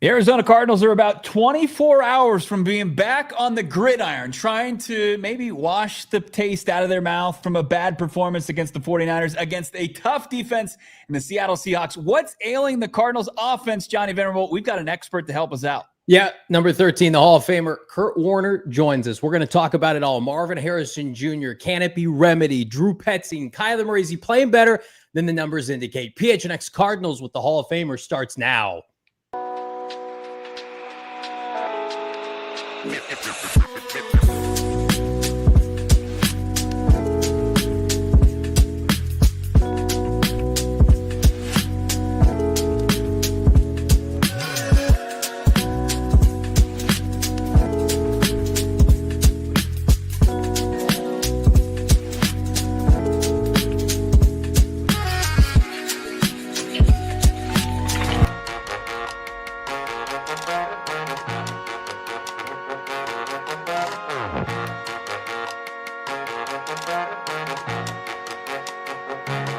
The Arizona Cardinals are about 24 hours from being back on the gridiron, trying to maybe wash the taste out of their mouth from a bad performance against the 49ers, against a tough defense in the Seattle Seahawks. What's ailing the Cardinals offense, Johnny Venerable? We've got an expert to help us out. Yeah, number 13, the Hall of Famer Kurt Warner joins us. We're going to talk about it all. Marvin Harrison Jr., can it be remedied? Drew Petzing, Kyler Murray, is he playing better than the numbers indicate? PHNX Cardinals with the Hall of Famer starts now.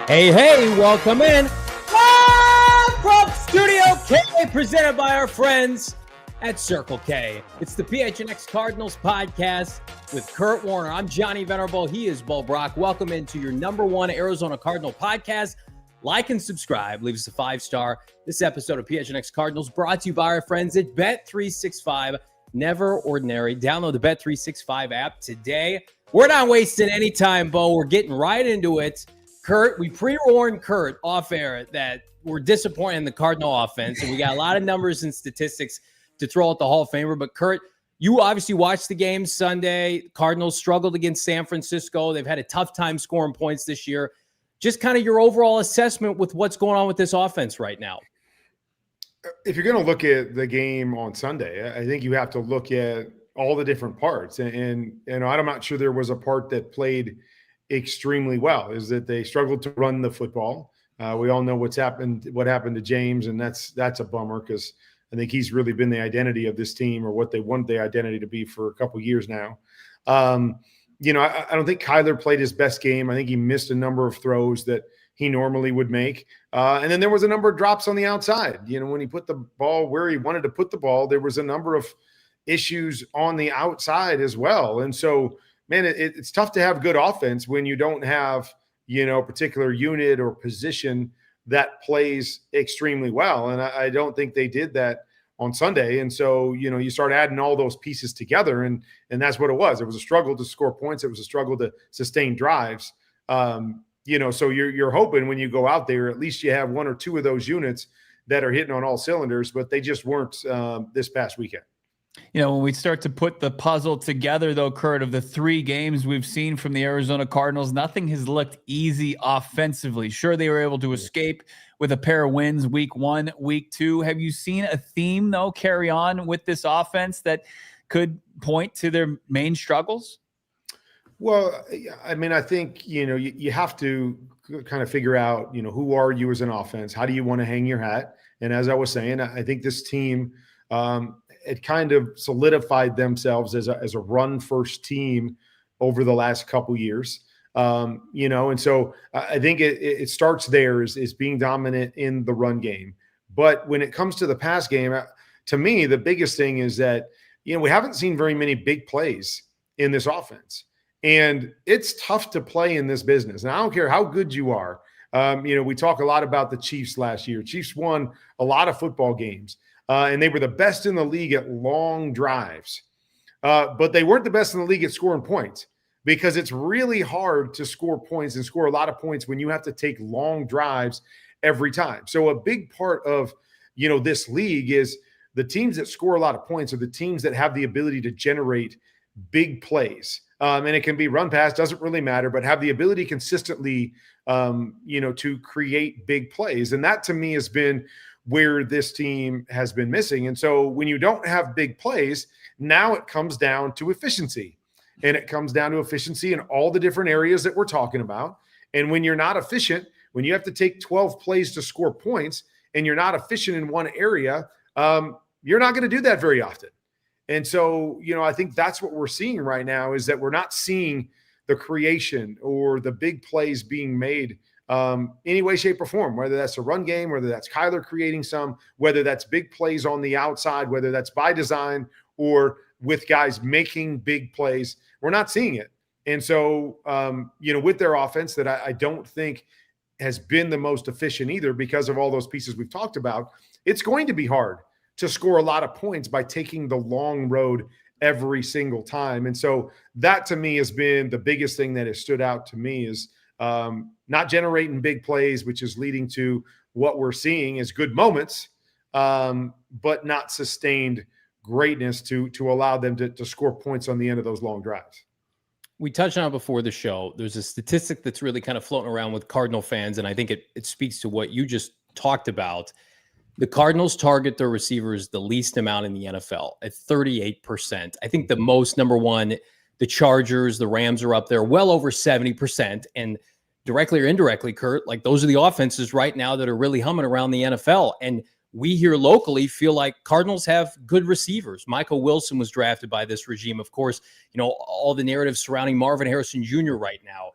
Hey, welcome in. Live from Studio K, presented by our friends at Circle K. It's the PHNX Cardinals podcast with Kurt Warner. I'm Johnny Venerable. He is Brack. Welcome into your number one Arizona Cardinal podcast. Like and subscribe. Leave us a 5-star. This episode of PHNX Cardinals brought to you by our friends at Bet365. Never ordinary. Download the Bet365 app today. We're not wasting any time, Bo. We're getting right into it. Kurt, we pre-warned Kurt off air that we're disappointed in the Cardinal offense, and we got a lot of numbers and statistics to throw at the Hall of Famer. But Kurt, you obviously watched the game Sunday. Cardinals struggled against San Francisco. They've had a tough time scoring points this year. Just kind of your overall assessment with what's going on with this offense right now. If you're going to look at the game on Sunday, I think you have to look at all the different parts. And I'm not sure there was a part that played extremely well, is that they struggled to run the football. We all know what happened to James, and that's a bummer because I think he's really been the identity of this team, or what they want the identity to be, for a couple of years now. I don't think Kyler played his best game. I think he missed a number of throws that he normally would make. And then there was a number of drops on the outside. When he put the ball where he wanted to put the ball, there was a number of issues on the outside as well. And so, man, it's tough to have good offense when you don't have, a particular unit or position that plays extremely well. And I don't think they did that on Sunday. And so, you start adding all those pieces together, and that's what it was. It was a struggle to score points. It was a struggle to sustain drives. So you're hoping when you go out there, at least you have one or two of those units that are hitting on all cylinders, but they just weren't this past weekend. When we start to put the puzzle together, though, Kurt, of the 3 games we've seen from the Arizona Cardinals, nothing has looked easy offensively. Sure, they were able to escape with a pair of wins week 1, week 2. Have you seen a theme, though, carry on with this offense that could point to their main struggles? Well, I mean, I think, you have to kind of figure out, who are you as an offense? How do you want to hang your hat? And as I was saying, I think this team it kind of solidified themselves as a run-first team over the last couple years, and so I think it starts there is being dominant in the run game. But when it comes to the pass game, to me, the biggest thing is that, we haven't seen very many big plays in this offense. And it's tough to play in this business. And I don't care how good you are. We talk a lot about the Chiefs last year. Chiefs won a lot of football games. And they were the best in the league at long drives. But they weren't the best in the league at scoring points, because it's really hard to score points and score a lot of points when you have to take long drives every time. So a big part of, this league is the teams that score a lot of points are the teams that have the ability to generate big plays. And it can be run pass, doesn't really matter, but have the ability consistently, to create big plays. And that, to me, has been where this team has been missing. And so when you don't have big plays, now it comes down to efficiency. And it comes down to efficiency in all the different areas that we're talking about. And when you're not efficient, when you have to take 12 plays to score points and you're not efficient in one area, you're not going to do that very often. And so, I think that's what we're seeing right now, is that we're not seeing the creation or the big plays being made any way, shape, or form, whether that's a run game, whether that's Kyler creating some, whether that's big plays on the outside, whether that's by design or with guys making big plays. We're not seeing it. And so, with their offense that I don't think has been the most efficient either because of all those pieces we've talked about, it's going to be hard to score a lot of points by taking the long road every single time. And so that to me has been the biggest thing that has stood out to me is not generating big plays, which is leading to what we're seeing as good moments, but not sustained greatness to allow them to score points on the end of those long drives. We touched on it before the show. There's a statistic that's really kind of floating around with Cardinal fans, and I think it speaks to what you just talked about. The Cardinals target their receivers the least amount in the NFL at 38%. I think the most, number one, the Chargers, the Rams are up there well over 70%. And directly or indirectly, Kurt, like those are the offenses right now that are really humming around the NFL. And we here locally feel like Cardinals have good receivers. Michael Wilson was drafted by this regime. Of course, all the narratives surrounding Marvin Harrison Jr. right now.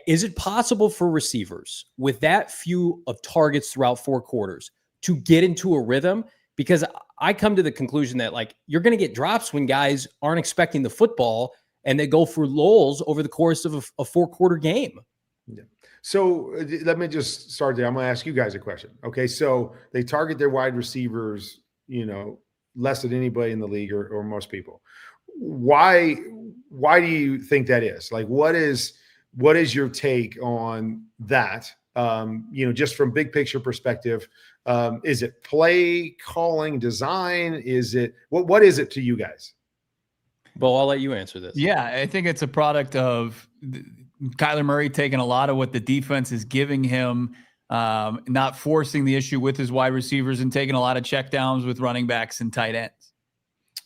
Is it possible for receivers with that few of targets throughout 4 quarters to get into a rhythm? Because I come to the conclusion that you're going to get drops when guys aren't expecting the football and they go for lulls over the course of a 4-quarter game. Yeah. So let me just start there. I'm going to ask you guys a question. Okay. So they target their wide receivers, less than anybody in the league or most people. Why do you think that is? What is your take on that? Just from big picture perspective, is it play calling, design? Is it what is it to you guys? Well, I'll let you answer this. Yeah, I think it's a product of Kyler Murray taking a lot of what the defense is giving him, not forcing the issue with his wide receivers and taking a lot of checkdowns with running backs and tight ends.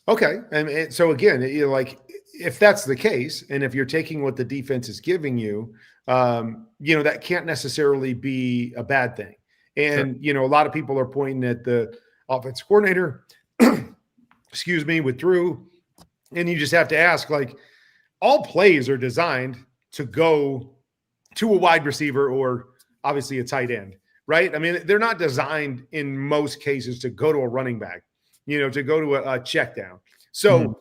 Okay. And so again, if that's the case, and if you're taking what the defense is giving you, that can't necessarily be a bad thing. And, Sure. A lot of people are pointing at the offensive coordinator, with Drew. And you just have to ask, all plays are designed to go to a wide receiver or obviously a tight end, right? I mean, they're not designed in most cases to go to a running back, to go to a check down. So,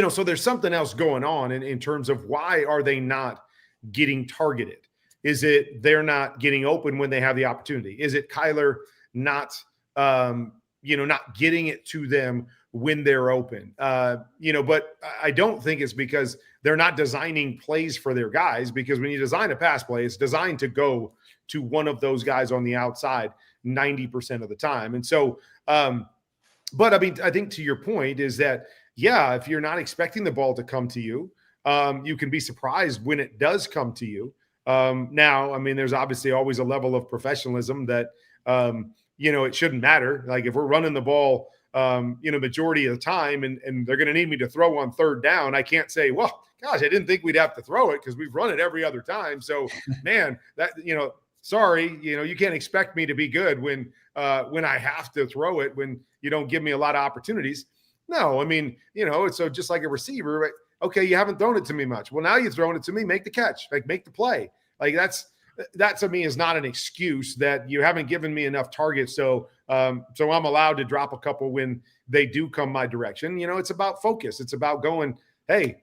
so there's something else going on in terms of why are they not getting targeted? Is it they're not getting open when they have the opportunity? Is it Kyler not getting it to them when they're open? But I don't think it's because they're not designing plays for their guys, because when you design a pass play, it's designed to go to one of those guys on the outside 90% of the time. And so, but I mean, I think to your point is that, if you're not expecting the ball to come to you, you can be surprised when it does come to you. Now, I mean, there's obviously always a level of professionalism that, it shouldn't matter. If we're running the ball, majority of the time and they're going to need me to throw on 3rd down, I can't say, well, gosh, I didn't think we'd have to throw it because we've run it every other time. So, man, that, sorry, you can't expect me to be good when I have to throw it, when you don't give me a lot of opportunities. No, I mean, it's so just like a receiver, right? Okay, you haven't thrown it to me much. Well, now you're throwing it to me, make the catch, make the play. That to me is not an excuse that you haven't given me enough targets. So I'm allowed to drop a couple when they do come my direction. It's about focus. It's about going, hey,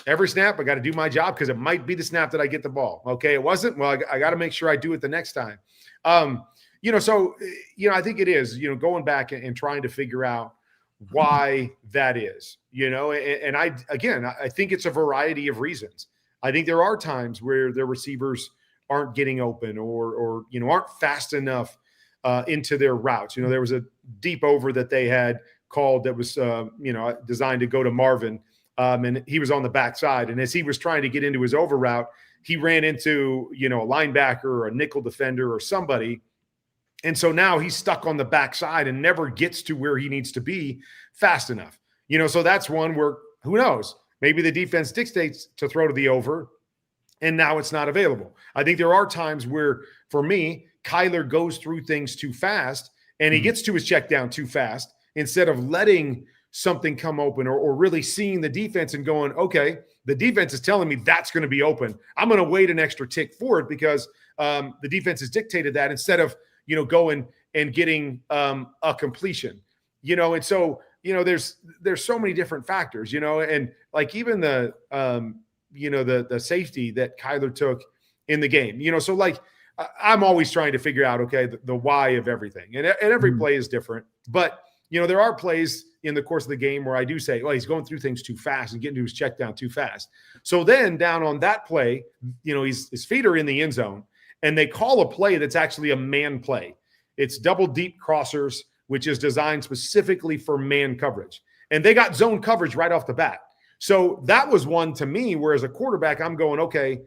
every snap, I got to do my job because it might be the snap that I get the ball. Okay, it wasn't. Well, I got to make sure I do it the next time. So, I think it is, going back and trying to figure out why that is, and I think it's a variety of reasons. I think there are times where their receivers aren't getting open or aren't fast enough into their routes. There was a deep over that they had called that was, designed to go to Marvin, and he was on the backside. And as he was trying to get into his over route, he ran into, a linebacker or a nickel defender or somebody. And so now he's stuck on the backside and never gets to where he needs to be fast enough. So that's one where, who knows, maybe the defense dictates to throw to the over and now it's not available. I think there are times where, for me, Kyler goes through things too fast and he gets to his check down too fast instead of letting something come open, or really seeing the defense and going, okay, the defense is telling me that's going to be open. I'm going to wait an extra tick for it because the defense has dictated that, instead of, going and getting a completion, and so, there's so many different factors, and like even the, the safety that Kyler took in the game, so like I'm always trying to figure out, okay, the why of everything, and every play is different, but there are plays in the course of the game where I do say, well, he's going through things too fast and getting to his check down too fast. So then down on that play, his feet are in the end zone, and they call a play that's actually a man play. It's double deep crossers, which is designed specifically for man coverage. And they got zone coverage right off the bat. So that was one to me where, as a quarterback, I'm going, okay,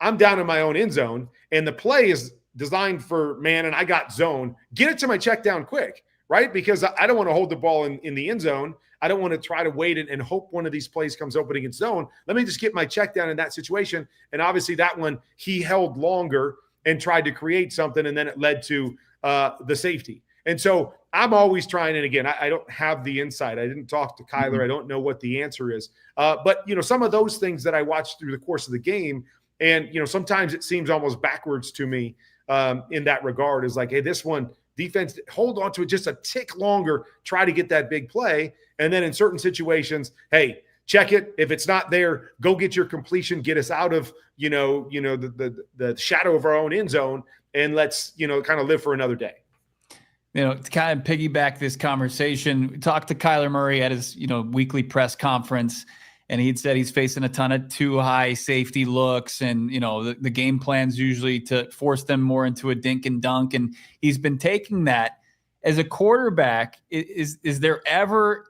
I'm down in my own end zone, and the play is designed for man, and I got zone. Get it to my check down quick, right? Because I don't want to hold the ball in the end zone. I don't want to try to wait and hope one of these plays comes open against zone. Let me just get my check down in that situation. And obviously that one, he held longer and tried to create something, and then it led to the safety. And so I'm always trying, and again, I don't have the insight. I didn't talk to Kyler. I don't know what the answer is. But, some of those things that I watched through the course of the game, and, sometimes it seems almost backwards to me in that regard, is like, hey, this one, defense, hold on to it just a tick longer, try to get that big play. And then in certain situations, hey, check it. If it's not there, go get your completion, get us out of, the shadow of our own end zone, and let's, kind of live for another day. To kind of piggyback this conversation, we talked to Kyler Murray at his, weekly press conference, and he'd said he's facing a ton of too high safety looks, and, the game plan's usually to force them more into a dink and dunk. And he's been taking that. As a quarterback, is there ever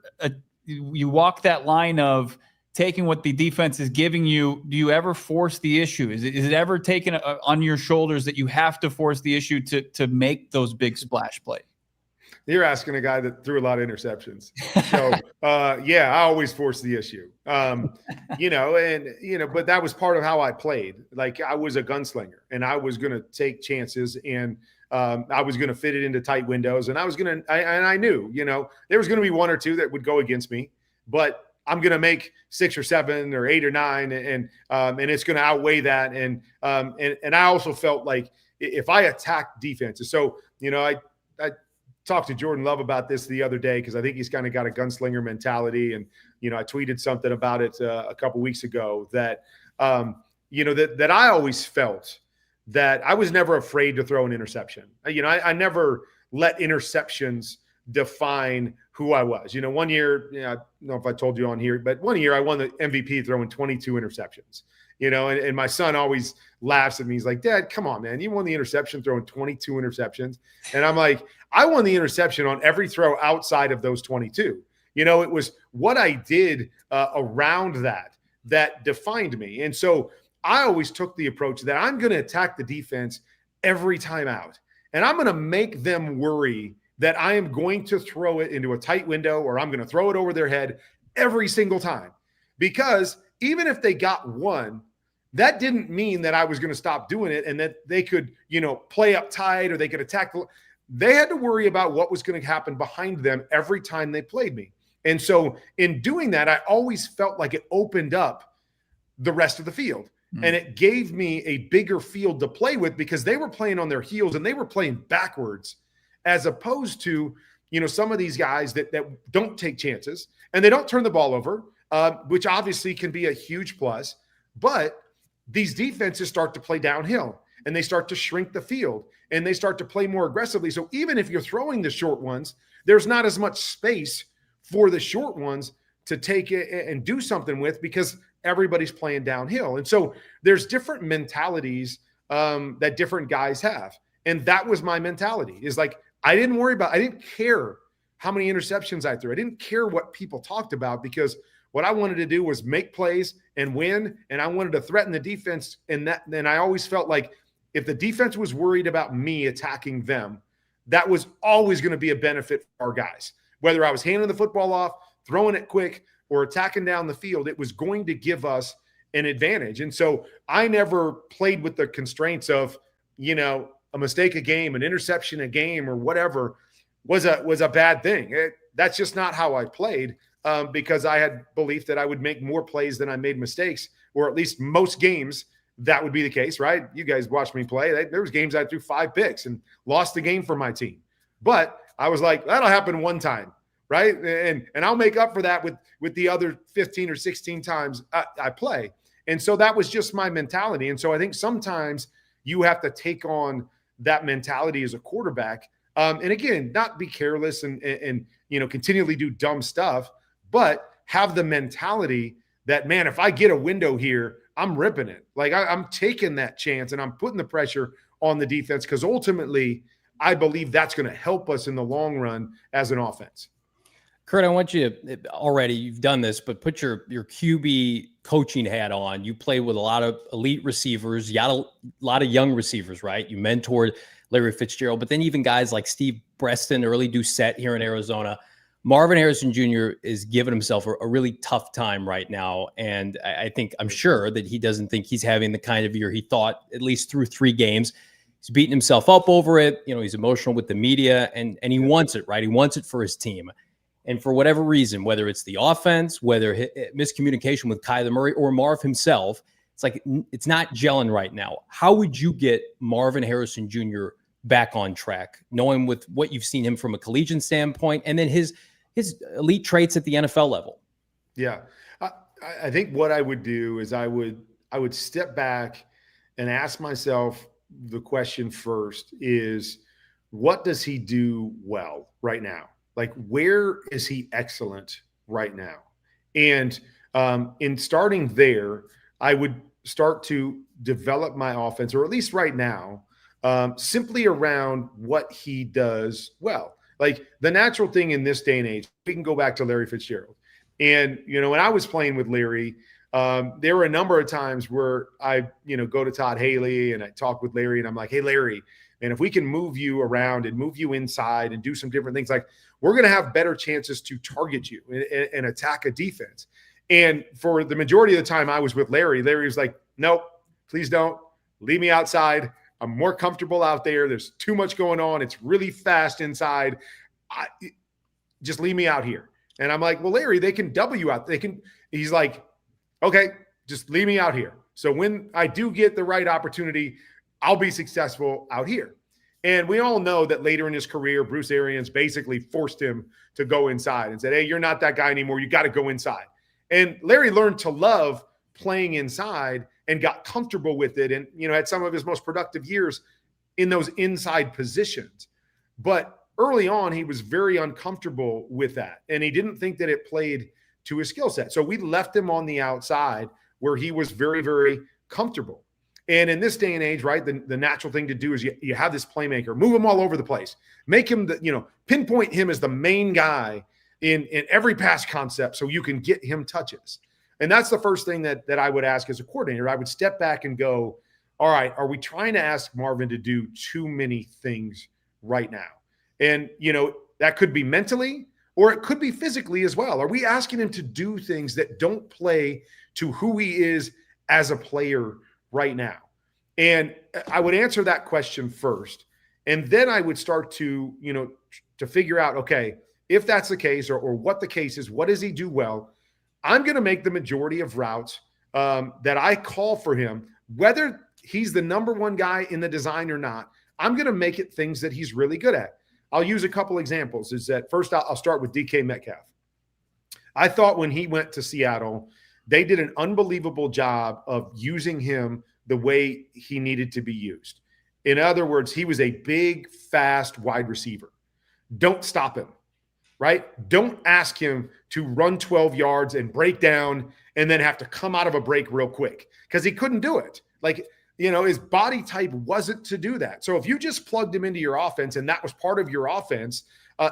you walk that line of taking what the defense is giving you? Do you ever force the issue? Is it ever taken on your shoulders that you have to force the issue to make those big splash plays? You're asking a guy that threw a lot of interceptions. So, yeah, I always force the issue, but that was part of how I played. Like, I was a gunslinger, and I was going to take chances, and I was going to fit it into tight windows, and I knew, there was going to be one or two that would go against me, but I'm going to make 6 or 7 or 8 or 9, and it's going to outweigh that. And I also felt like if I attack defenses, so, I talked to Jordan Love about this the other day, because I think he's kind of got a gunslinger mentality. And, I tweeted something about it a couple weeks ago that, that I always felt that I was never afraid to throw an interception. I never let interceptions define who I was. One year, I don't know if I told you on here, but one year I won the MVP throwing 22 interceptions. And my son always laughs at me. He's like, Dad, come on, man. You won the interception throwing 22 interceptions. And I'm like, I won the interception on every throw outside of those 22. It was what I did around that defined me. And so I always took the approach that I'm going to attack the defense every time out. And I'm going to make them worry that I am going to throw it into a tight window, or I'm going to throw it over their head every single time. Because even if they got one, that didn't mean that I was going to stop doing it and that they could, play up tight, or they could attack. They had to worry about what was going to happen behind them every time they played me. And so in doing that, I always felt like it opened up the rest of the field. And it gave me a bigger field to play with, because they were playing on their heels and they were playing backwards, as opposed to, some of these guys that don't take chances and they don't turn the ball over, which obviously can be a huge plus. But these defenses start to play downhill, and they start to shrink the field, and they start to play more aggressively. So even if you're throwing the short ones, there's not as much space for the short ones to take it and do something with, because everybody's playing downhill. And so there's different mentalities that different guys have. And that was my mentality, is like, I didn't care how many interceptions I threw. I didn't care what people talked about, because what I wanted to do was make plays and win. And I wanted to threaten the defense. And I always felt like if the defense was worried about me attacking them, that was always going to be a benefit for our guys. Whether I was handing the football off, throwing it quick, or attacking down the field, it was going to give us an advantage. And so I never played with the constraints of, a mistake a game, an interception a game, or whatever was a bad thing. That's just not how I played. because I had belief that I would make more plays than I made mistakes, or at least most games that would be the case, right? You guys watched me play. There was games I threw 5 picks and lost the game for my team. But I was like, that'll happen one time, right? And I'll make up for that with the other 15 or 16 times I play. And so that was just my mentality. And so I think sometimes you have to take on that mentality as a quarterback. And again, not be careless and continually do dumb stuff, but have the mentality that, man, if I get a window here, I'm ripping it. Like I'm taking that chance and I'm putting the pressure on the defense, because ultimately I believe that's going to help us in the long run as an offense. Kurt, I want you to, already you've done this, but put your QB coaching hat on. You played with a lot of elite receivers. You got a lot of young receivers, right? You mentored Larry Fitzgerald, but then even guys like Steve Breston, early Doucette here in Arizona. Marvin Harrison Jr. is giving himself a really tough time right now. And I'm sure that he doesn't think he's having the kind of year he thought, at least through 3 games. He's beating himself up over it. He's emotional with the media, and he wants it, right? He wants it for his team. And for whatever reason, whether it's the offense, whether miscommunication with Kyler Murray or Marv himself, it's like it's not gelling right now. How would you get Marvin Harrison Jr. back on track, knowing with what you've seen him from a collegiate standpoint and then his elite traits at the NFL level? Yeah. I think what I would do is I would step back and ask myself the question first is, what does he do well right now? Like, where is he excellent right now? And in starting there, I would start to develop my offense, or at least right now, simply around what he does well. Like the natural thing in this day and age, we can go back to Larry Fitzgerald. And, when I was playing with Larry, there were a number of times where I, go to Todd Haley and I talk with Larry and I'm like, hey, Larry, and if we can move you around and move you inside and do some different things, like we're going to have better chances to target you and attack a defense. And for the majority of the time I was with Larry was like, nope, please don't. Leave me outside. I'm more comfortable out there. There's too much going on. It's really fast inside. Just leave me out here. And I'm like, well, Larry, they can double you out. He's like, okay, just leave me out here. So when I do get the right opportunity, I'll be successful out here. And we all know that later in his career, Bruce Arians basically forced him to go inside and said, hey, you're not that guy anymore. You got to go inside. And Larry learned to love playing inside and got comfortable with it. And, had some of his most productive years in those inside positions. But early on, he was very uncomfortable with that. And he didn't think that it played to his skill set. So we left him on the outside where he was very, very comfortable. And in this day and age, right, the natural thing to do is you have this playmaker, move him all over the place, make him, pinpoint him as the main guy in every pass concept so you can get him touches. And that's the first thing that I would ask as a coordinator. I would step back and go, all right, are we trying to ask Marvin to do too many things right now? And, that could be mentally or it could be physically as well. Are we asking him to do things that don't play to who he is as a player right now? And I would answer that question first. And then I would start to, to figure out, okay, if that's the case or what the case is, what does he do well? I'm going to make the majority of routes that I call for him, whether he's the number one guy in the design or not. I'm going to make it things that he's really good at. I'll use a couple examples. Is that first, I'll start with DK Metcalf. I thought when he went to Seattle, they did an unbelievable job of using him the way he needed to be used. In other words, he was a big, fast wide receiver. Don't stop him, right? Don't ask him to run 12 yards and break down and then have to come out of a break real quick because he couldn't do it. Like, his body type wasn't to do that. So if you just plugged him into your offense and that was part of your offense,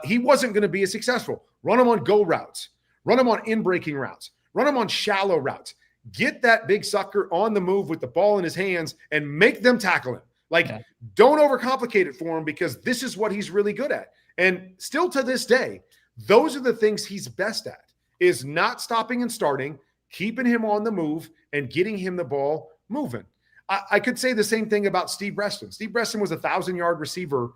he wasn't going to be as successful. Run him on go routes. Run him on in-breaking routes. Run him on shallow routes. Get that big sucker on the move with the ball in his hands and make them tackle him. Don't overcomplicate it for him because this is what he's really good at. And still to this day, those are the things he's best at, is not stopping and starting, keeping him on the move and getting him the ball moving. I could say the same thing about Steve Breston. Steve Breston was a 1,000-yard receiver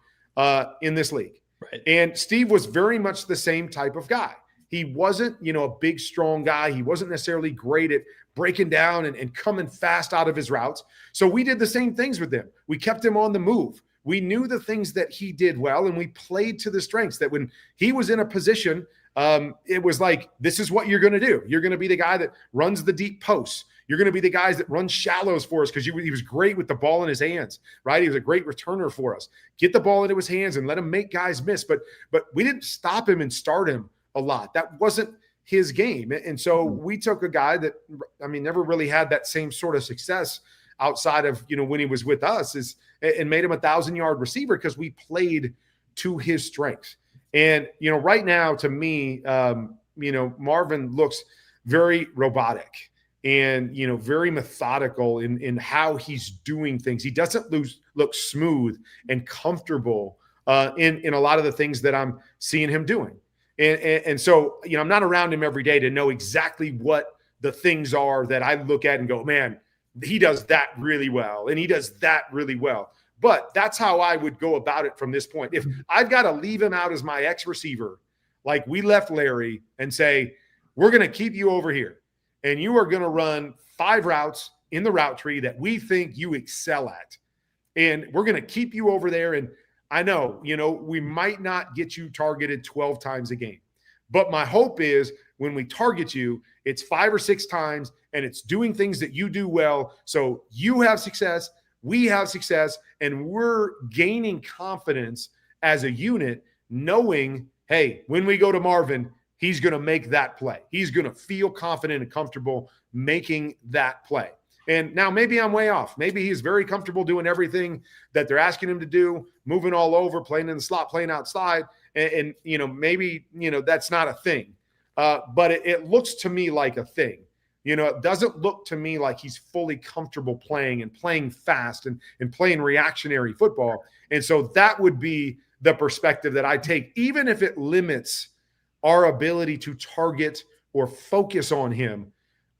in this league. Right. And Steve was very much the same type of guy. He wasn't, a big, strong guy. He wasn't necessarily great at breaking down and coming fast out of his routes. So we did the same things with him. We kept him on the move. We knew the things that he did well, and we played to the strengths that when he was in a position, it was like, this is what you're going to do. You're going to be the guy that runs the deep posts. You're going to be the guys that run shallows for us because he was great with the ball in his hands, right? He was a great returner for us. Get the ball into his hands and let him make guys miss. But we didn't stop him and start him a lot. That wasn't his game. And so we took a guy that, never really had that same sort of success outside of, when he was with us and made him 1,000-yard receiver because we played to his strengths. And, right now to me, Marvin looks very robotic and, very methodical in how he's doing things. He doesn't look smooth and comfortable in a lot of the things that I'm seeing him doing. And so, I'm not around him every day to know exactly what the things are that I look at and go, man, he does that really well. And he does that really well. But that's how I would go about it from this point. If I've got to leave him out as my X receiver, like we left Larry, and say, we're going to keep you over here and you are going to run 5 routes in the route tree that we think you excel at. And we're going to keep you over there. And I know, we might not get you targeted 12 times a game, but my hope is when we target you, it's 5 or 6 times and it's doing things that you do well. So you have success, we have success, and we're gaining confidence as a unit, knowing, hey, when we go to Marvin, he's going to make that play. He's going to feel confident and comfortable making that play. And now maybe I'm way off. Maybe he's very comfortable doing everything that they're asking him to do, moving all over, playing in the slot, playing outside. And maybe, that's not a thing. But it looks to me like a thing. It doesn't look to me like he's fully comfortable playing and playing fast and playing reactionary football. And so that would be the perspective that I take, even if it limits our ability to target or focus on him.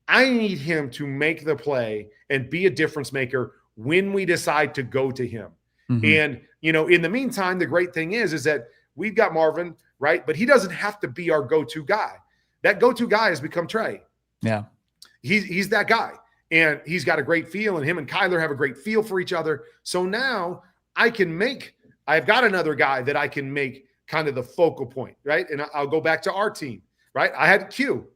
I need him to make the play and be a difference maker when we decide to go to him. Mm-hmm. And, in the meantime, the great thing is that we've got Marvin, right? But he doesn't have to be our go-to guy. That go-to guy has become Trey. Yeah. He's that guy. And he's got a great feel, and him and Kyler have a great feel for each other. So now I've got another guy that I can make kind of the focal point, right? And I'll go back to our team, right? I had Q.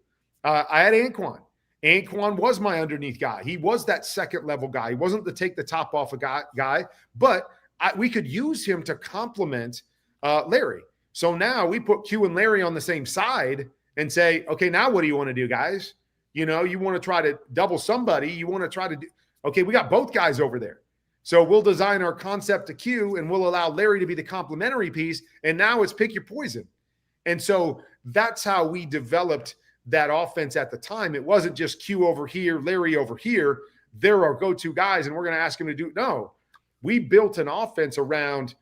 I had Anquan. Anquan was my underneath guy. He was that second level guy. He wasn't to take the top off a guy, but we could use him to complement Larry. So now we put Q and Larry on the same side and say, okay, now what do you want to do, guys? You want to try to double somebody. You want to try to do, okay, we got both guys over there. So we'll design our concept to Q and we'll allow Larry to be the complementary piece. And now it's pick your poison. And so that's how we developed that offense at the time. It wasn't just Q over here, Larry over here. They're our go-to guys, and we're going to ask him to do. No, we built an offense around,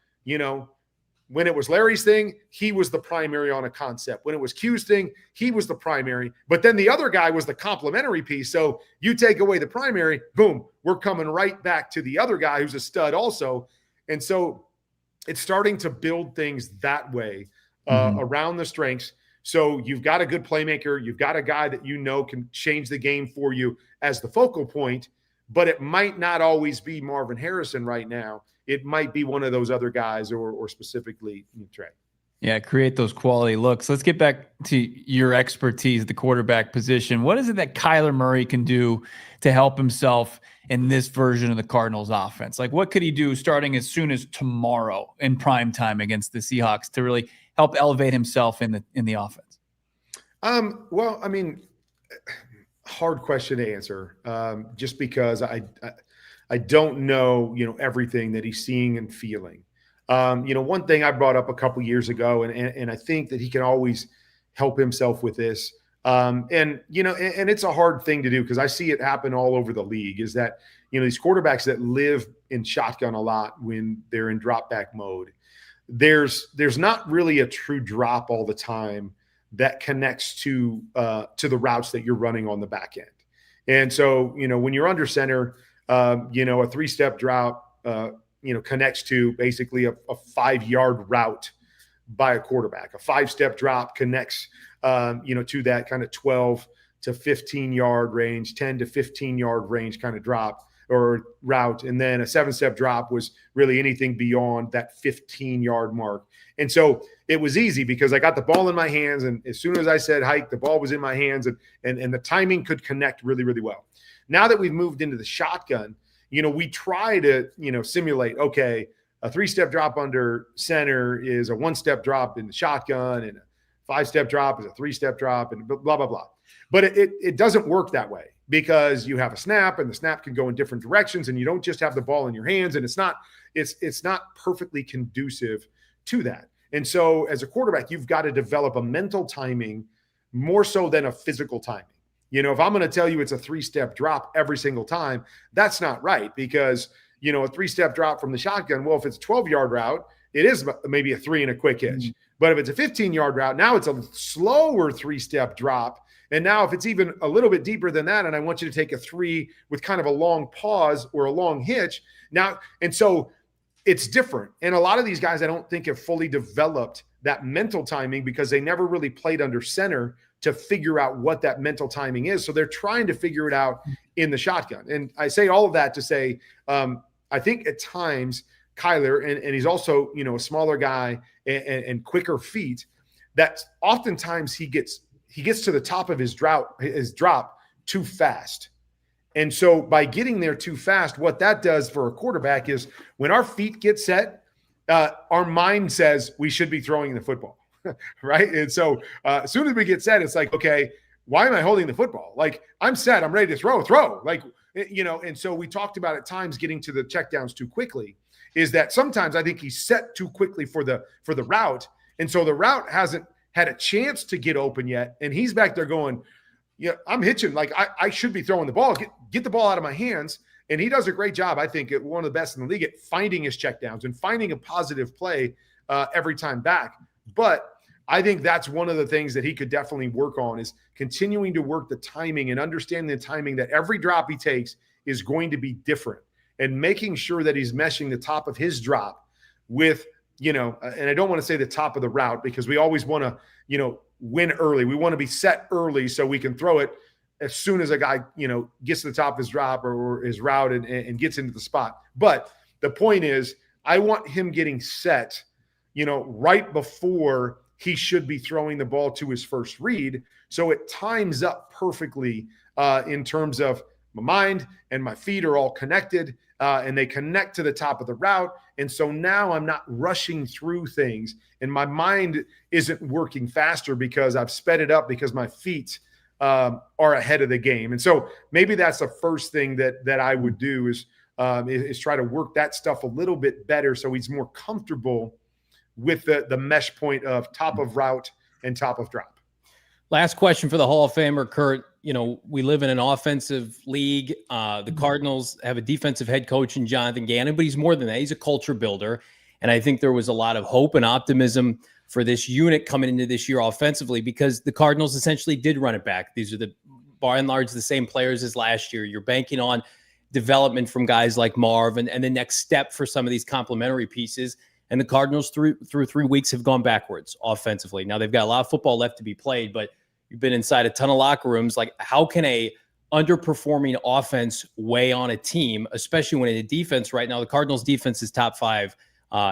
when it was Larry's thing, he was the primary on a concept. When it was Q's thing, he was the primary. But then the other guy was the complementary piece. So you take away the primary, boom, we're coming right back to the other guy who's a stud also. And so it's starting to build things that way around the strengths. So you've got a good playmaker. You've got a guy that can change the game for you as the focal point, but it might not always be Marvin Harrison right now. It might be one of those other guys or specifically Trey. Yeah, create those quality looks. Let's get back to your expertise, the quarterback position. What is it that Kyler Murray can do to help himself in this version of the Cardinals offense? Like, what could he do starting as soon as tomorrow in prime time against the Seahawks to really help elevate himself in the offense? Well, hard question to answer, just because I don't know, everything that he's seeing and feeling. One thing I brought up a couple years ago, and I think that he can always help himself with this. And it's a hard thing to do because I see it happen all over the league, is that, these quarterbacks that live in shotgun a lot when they're in drop back mode, there's not really a true drop all the time that connects to the routes that you're running on the back end. And so, when you're under center, a 3-step drop, connects to basically a 5-yard route by a quarterback. A 5-step drop connects to that kind of 12 to 15 yard range, 10 to 15 yard range kind of drop or route. And then a 7-step drop was really anything beyond that 15 yard mark. And so it was easy because I got the ball in my hands. And as soon as I said hike, the ball was in my hands and the timing could connect really, really well. Now that we've moved into the shotgun, we try to, simulate, okay, a 3-step drop under center is a 1-step drop in the shotgun, and a 5-step drop is a 3-step drop, and blah, blah, blah. But it doesn't work that way because you have a snap, and the snap can go in different directions, and you don't just have the ball in your hands, and it's not perfectly conducive to that. And so as a quarterback, you've got to develop a mental timing more so than a physical timing. If I'm going to tell you it's a 3-step drop every single time, that's not right because, a 3-step drop from the shotgun, well, if it's a 12-yard route, it is maybe a 3 and a quick hitch. Mm-hmm. But if it's a 15-yard route, now it's a slower 3-step drop. And now if it's even a little bit deeper than that, and I want you to take a 3 with kind of a long pause or a long hitch now. And so it's different. And a lot of these guys, I don't think have fully developed that mental timing because they never really played under center to figure out what that mental timing is. So they're trying to figure it out in the shotgun. And I say all of that to say, I think at times Kyler, and he's also, a smaller guy and quicker feet, that oftentimes he gets to the top of his drop too fast. And so by getting there too fast, what that does for a quarterback is when our feet get set, our mind says we should be throwing the football. Right. And so as soon as we get set, it's like, okay, why am I holding the football? Like I'm set, I'm ready to throw like, and so we talked about at times getting to the checkdowns too quickly is that sometimes I think he's set too quickly for the route. And so the route hasn't had a chance to get open yet. And he's back there going, I'm hitching. Like I should be throwing the ball, get the ball out of my hands. And he does a great job. I think one of the best in the league at finding his checkdowns and finding a positive play every time back. But I think that's one of the things that he could definitely work on is continuing to work the timing and understanding the timing that every drop he takes is going to be different and making sure that he's meshing the top of his drop with, and I don't want to say the top of the route because we always want to, win early. We want to be set early so we can throw it as soon as a guy, gets to the top of his drop or his route and gets into the spot. But the point is I want him getting set, right before he should be throwing the ball to his first read. So it times up perfectly in terms of my mind and my feet are all connected and they connect to the top of the route. And so now I'm not rushing through things and my mind isn't working faster because I've sped it up because my feet are ahead of the game. And so maybe that's the first thing that I would do is try to work that stuff a little bit better so he's more comfortable with the mesh point of top of route and top of drop. Last question for the Hall of Famer, Kurt. We live in an offensive league. The Cardinals have a defensive head coach in Jonathan Gannon, but he's more than that. He's a culture builder. And I think there was a lot of hope and optimism for this unit coming into this year offensively because the Cardinals essentially did run it back. These are by and large, the same players as last year. You're banking on development from guys like Marv and the next step for some of these complementary pieces. And the Cardinals through 3 weeks have gone backwards offensively. Now they've got a lot of football left to be played, but you've been inside a ton of locker rooms. Like how can a underperforming offense weigh on a team, especially when in the defense right now, the Cardinals defense is top 5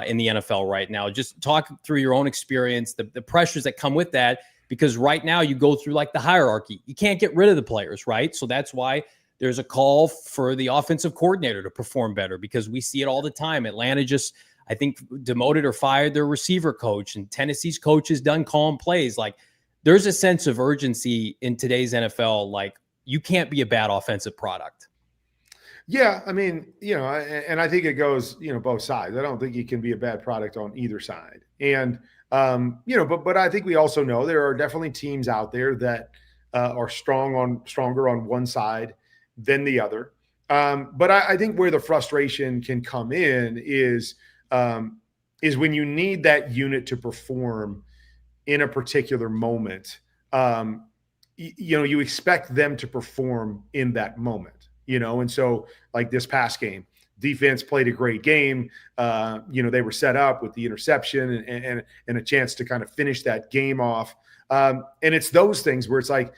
in the NFL right now. Just talk through your own experience, the pressures that come with that, because right now you go through like the hierarchy. You can't get rid of the players, right? So that's why there's a call for the offensive coordinator to perform better because we see it all the time. Atlanta just, I think, demoted or fired their receiver coach, and Tennessee's coach has done calm plays. Like there's a sense of urgency in today's NFL. Like you can't be a bad offensive product. Yeah. I mean, and I think it goes, both sides. I don't think you can be a bad product on either side. And, but I think we also know there are definitely teams out there that are stronger on one side than the other. But I think where the frustration can come in is when you need that unit to perform in a particular moment. You expect them to perform in that moment, and so like this past game, defense played a great game. They were set up with the interception and a chance to kind of finish that game off. And it's those things where it's like,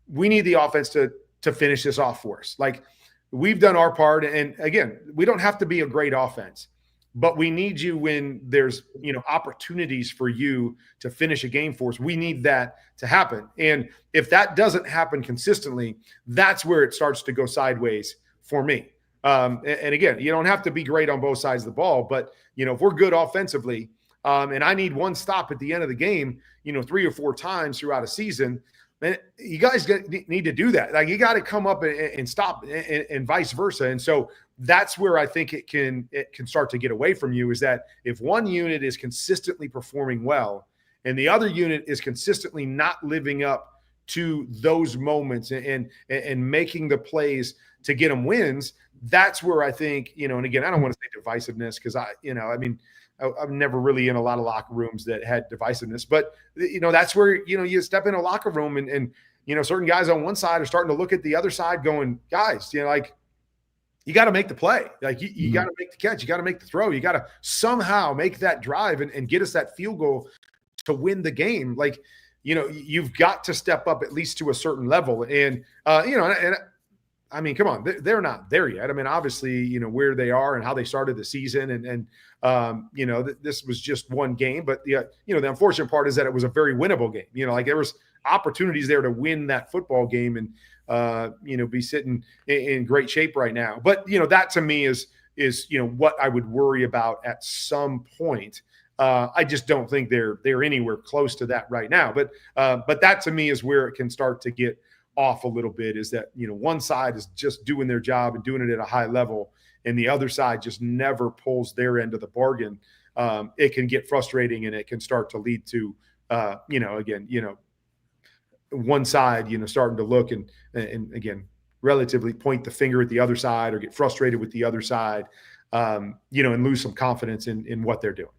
we need the offense to finish this off for us. Like, we've done our part. And again, we don't have to be a great offense, but we need you when there's, opportunities for you to finish a game for us. We need that to happen. And if that doesn't happen consistently, that's where it starts to go sideways for me. And again, you don't have to be great on both sides of the ball, but, if we're good offensively, and I need one stop at the end of the game, 3 or 4 times throughout a season, man, you guys need to do that. Like, you got to come up and stop, and vice versa. And so that's where I think it can start to get away from you, is that if one unit is consistently performing well and the other unit is consistently not living up to those moments and making the to get them wins, that's where I think, and again, I don't want to say divisiveness, because I'm never really in a lot of locker rooms that had divisiveness, but that's where, you step in a locker room and certain guys on one side are starting to look at the other side going, guys, you got to make the play. Like, you got to make the catch. You got to make the throw. You got to somehow make that drive and get us that field goal to win the game. Like, you've got to step up at least to a certain level. And, come on, they're not there yet. I mean, obviously, where they are and how they started the season and this was just one game, but the unfortunate part is that it was a very winnable game. There was opportunities there to win that football game and, be sitting in great shape right now. But, that to me is what I would worry about at some point. I just don't think they're anywhere close to that right now. But that to me is where it can start to get off a little bit, is that, one side is just doing their job and doing it at a high level, and the other side just never pulls their end of the bargain. It can get frustrating, and it can start to lead to, one side, starting to look and again, relatively point the finger at the other side or get frustrated with the other side, and lose some confidence in what they're doing.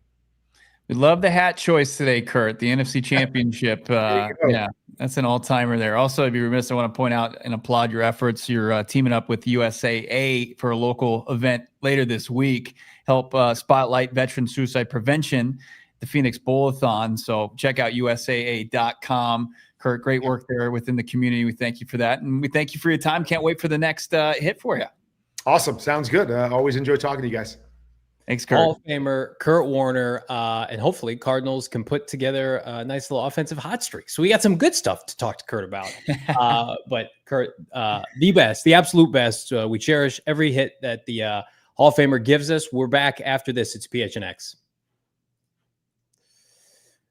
We love the hat choice today, Kurt. The NFC Championship. Yeah, that's an all-timer there. Also, I'd be remiss, I want to point out and applaud your efforts. You're teaming up with USAA for a local event later this week. Help spotlight veteran suicide prevention, the Phoenix Bowl-a-thon. So check out USAA.com. Kurt, great work there within the community. We thank you for that. And we thank you for your time. Can't wait for the next hit for you. Awesome. Sounds good. Always enjoy talking to you guys. Thanks, Kurt. Hall of Famer Kurt Warner, and hopefully Cardinals can put together a nice little offensive hot streak. So we got some good stuff to talk to Kurt about. But Kurt, the best, the absolute best. We cherish every hit that the Hall of Famer gives us. We're back after this. It's PHNX.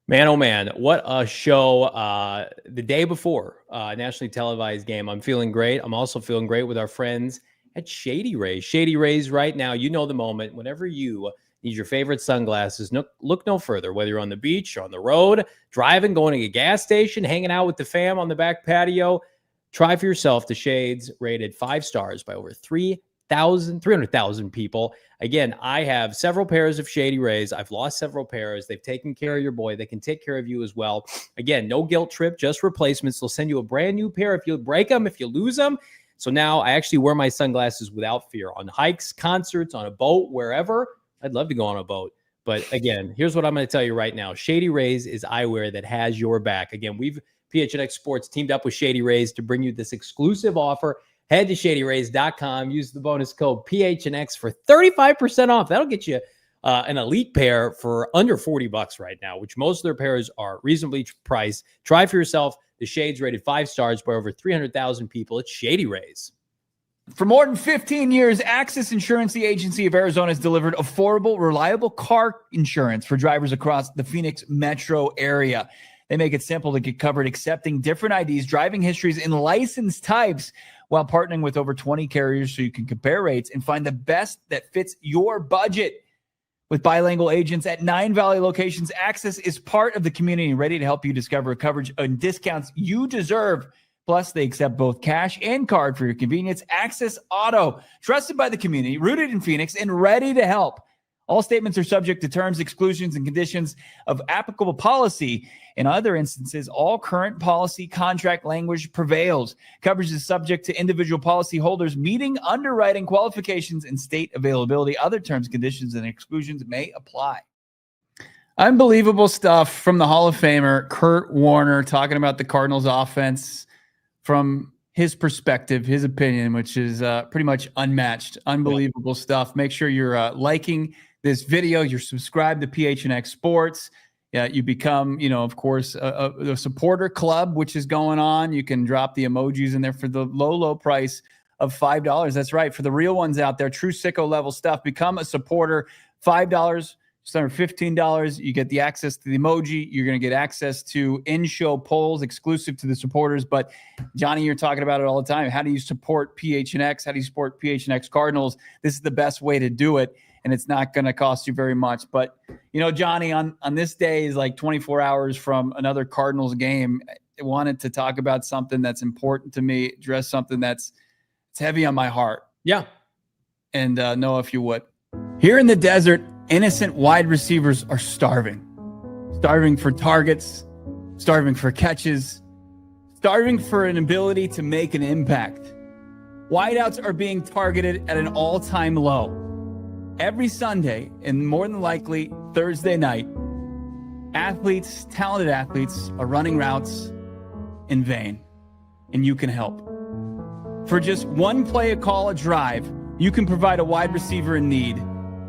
Man, oh man, what a show. The day before nationally televised game. I'm feeling great. I'm also feeling great with our friends at Shady Rays. Shady Rays right now, you know the moment. Whenever you need your favorite sunglasses, look no further. Whether you're on the beach, or on the road, driving, going to a gas station, hanging out with the fam on the back patio, try for yourself the shades rated 5 stars by over 300,000 people. Again, I have several pairs of Shady Rays. I've lost several pairs. They've taken care of your boy. They can take care of you as well. Again, no guilt trip, just replacements. They'll send you a brand new pair if you break them, if you lose them. So now I actually wear my sunglasses without fear on hikes, concerts, on a boat, wherever. I'd love to go on a boat. But again, here's what I'm going to tell you right now. Shady Rays is eyewear that has your back. Again, PHNX Sports teamed up with Shady Rays to bring you this exclusive offer. Head to shadyrays.com. Use the bonus code PHNX for 35% off. That'll get you an elite pair for under $40 right now, which most of their pairs are reasonably priced. Try for yourself the shades rated 5 stars by over 300,000 people. It's Shady Rays. For more than 15 years, Access Insurance, the agency of Arizona, has delivered affordable, reliable car insurance for drivers across the Phoenix metro area. They make it simple to get covered, accepting different IDs, driving histories, and license types, while partnering with over 20 carriers so you can compare rates and find the best that fits your budget. With bilingual agents at 9 Valley locations, Access is part of the community and ready to help you discover coverage and discounts you deserve. Plus, they accept both cash and card for your convenience. Access Auto, trusted by the community, rooted in Phoenix, and ready to help. All statements are subject to terms, exclusions, and conditions of applicable policy. In other instances, all current policy contract language prevails. Coverage is subject to individual policy holders meeting underwriting qualifications and state availability. Other terms, conditions, and exclusions may apply. Unbelievable stuff from the Hall of Famer, Kurt Warner, talking about the Cardinals offense from his perspective, his opinion, which is pretty much unmatched. Unbelievable stuff. Make sure you're liking this video. You're subscribed to PHNX Sports. You become, of course, a supporter club, which is going on. You can drop the emojis in there for the low price of $5. That's right. For the real ones out there, true sicko level stuff, become a supporter. $5. Just under $15, you get the access to the emoji. You're going to get access to in-show polls exclusive to the supporters. But, Johnny, you're talking about it all the time. How do you support PHNX? How do you support PHNX Cardinals? This is the best way to do it, and it's not going to cost you very much. But, Johnny, on this day is like 24 hours from another Cardinals game. I wanted to talk about something that's important to me, address something it's heavy on my heart. Yeah. And Noah, if you would. Here in the desert, innocent wide receivers are starving for targets, starving for catches, starving for an ability to make an impact. Wideouts are being targeted at an all-time low. Every Sunday, and more than likely Thursday night, talented athletes are running routes in vain, and you can help. For just one play, a call, a drive, you can provide a wide receiver in need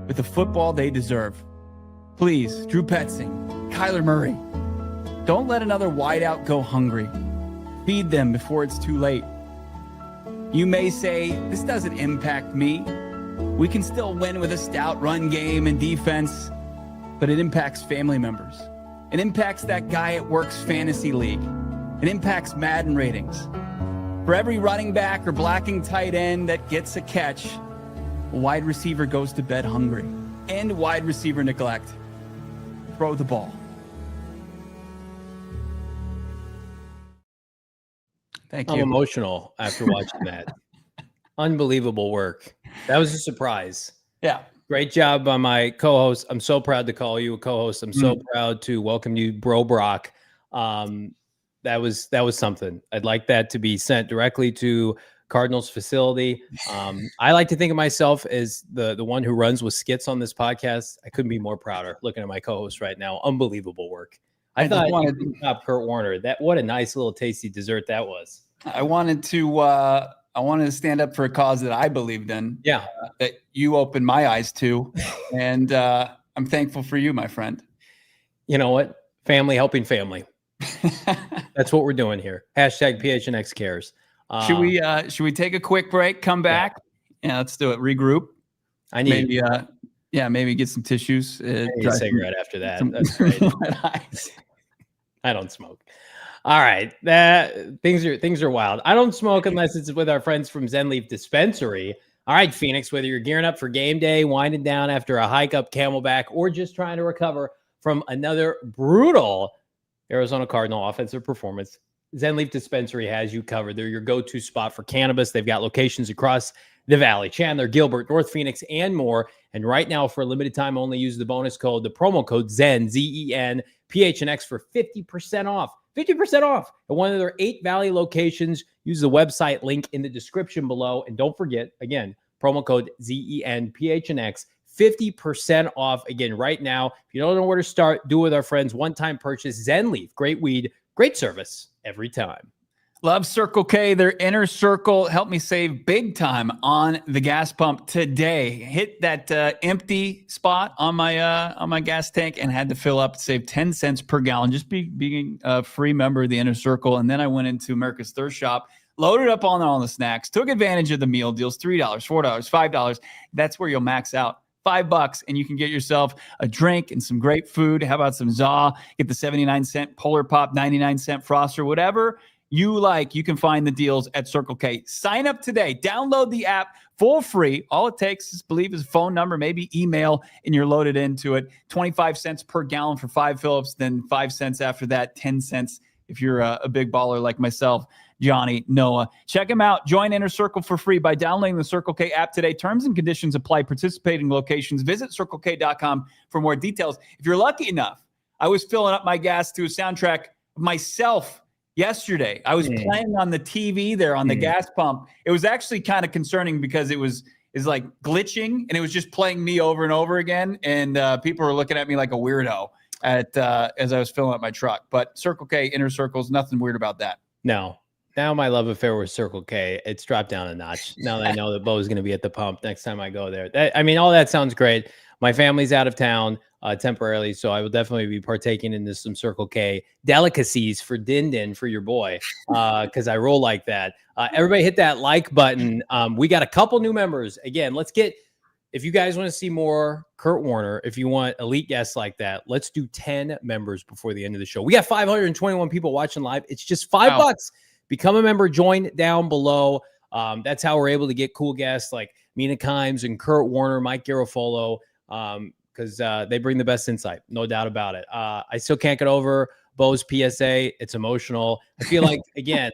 with the football they deserve. Please, Drew Petzing, Kyler Murray, don't let another wideout go hungry. Feed them before it's too late. You may say, this doesn't impact me. We can still win with a stout run game and defense, but it impacts family members. It impacts that guy at work's fantasy league. It impacts Madden ratings. For every running back or blocking tight end that gets a catch, a wide receiver goes to bed hungry. And wide receiver neglect. Throw the ball. Thank you. I'm emotional after watching that. Unbelievable work. That was a surprise. Yeah. Great job by my co-host. I'm so proud to call you a co-host. I'm so proud to welcome you, Bro Brack. That was something. I'd like that to be sent directly to Cardinals facility. I like to think of myself as the one who runs with skits on this podcast. I couldn't be more prouder looking at my co-host right now. Unbelievable work. I thought you could top Kurt Warner. What a nice little tasty dessert that was. I wanted to stand up for a cause that I believed in. Yeah. That you opened my eyes to. And I'm thankful for you, my friend. You know what? Family helping family. That's what we're doing here. Hashtag PHNX cares. Should we take a quick break, come back? Yeah, let's do it. Regroup. I need maybe get some tissues. I need a cigarette after that. That's great. I don't smoke. All right. Things are wild. I don't smoke unless it's with our friends from Zen Leaf Dispensary. All right, Phoenix, whether you're gearing up for game day, winding down after a hike up Camelback, or just trying to recover from another brutal Arizona Cardinal offensive performance, Zen Leaf Dispensary has you covered. They're your go-to spot for cannabis. They've got locations across the Valley, Chandler, Gilbert, North Phoenix, and more. And right now, for a limited time only, use the promo code ZEN, Z-E-N, PHNX for 50% off. 50% off at one of their 8 Valley locations. Use the website link in the description below. And don't forget, again, promo code ZEN, PHNX, 50% off. Again, right now, if you don't know where to start, do it with our friends. One-time purchase, Zen Leaf. Great weed, great service every time. Love Circle K, their inner circle. Help me save big time on the gas pump today. Hit that empty spot on my gas tank and had to fill up, save 10 cents per gallon, just being a free member of the inner circle. And then I went into America's Thirst Shop, loaded up on all the snacks, took advantage of the meal deals, $3, $4, $5. That's where you'll max out. $5 and you can get yourself a drink and some great food. How about some ZA? Get the 79-cent Polar Pop, 99-cent Froster, whatever you like. You can find the deals at Circle K. Sign up today. Download the app for free. All it takes is a phone number, maybe email, and you're loaded into it. 25 cents per gallon for 5 Phillips, then 5 cents after that, 10 cents if you're a big baller like myself, Johnny, Noah. Check them out. Join Inner Circle for free by downloading the Circle K app today. Terms and conditions apply. Participating locations. Visit CircleK.com for more details. If you're lucky enough, I was filling up my gas to a soundtrack of myself yesterday. I was playing on the TV there on the gas pump. It was actually kind of concerning because is like glitching and it was just playing me over and over again. And people were looking at me like a weirdo as I was filling up my truck. But Circle K, Inner Circles, nothing weird about that. No. Now my love affair with Circle K, it's dropped down a notch. Now that I know that Bo's going to be at the pump next time I go there. All that sounds great. My family's out of town temporarily, so I will definitely be partaking in some Circle K delicacies for Din for your boy, because I roll like that. Everybody hit that like button. We got a couple new members. Again, if you guys want to see more Kurt Warner, if you want elite guests like that, let's do 10 members before the end of the show. We got 521 people watching live. It's just $5. Become a member, join down below. That's how we're able to get cool guests like Mina Kimes and Kurt Warner, Mike Garofolo, because they bring the best insight, no doubt about it. I still can't get over Bo's PSA. It's emotional. I feel like, again,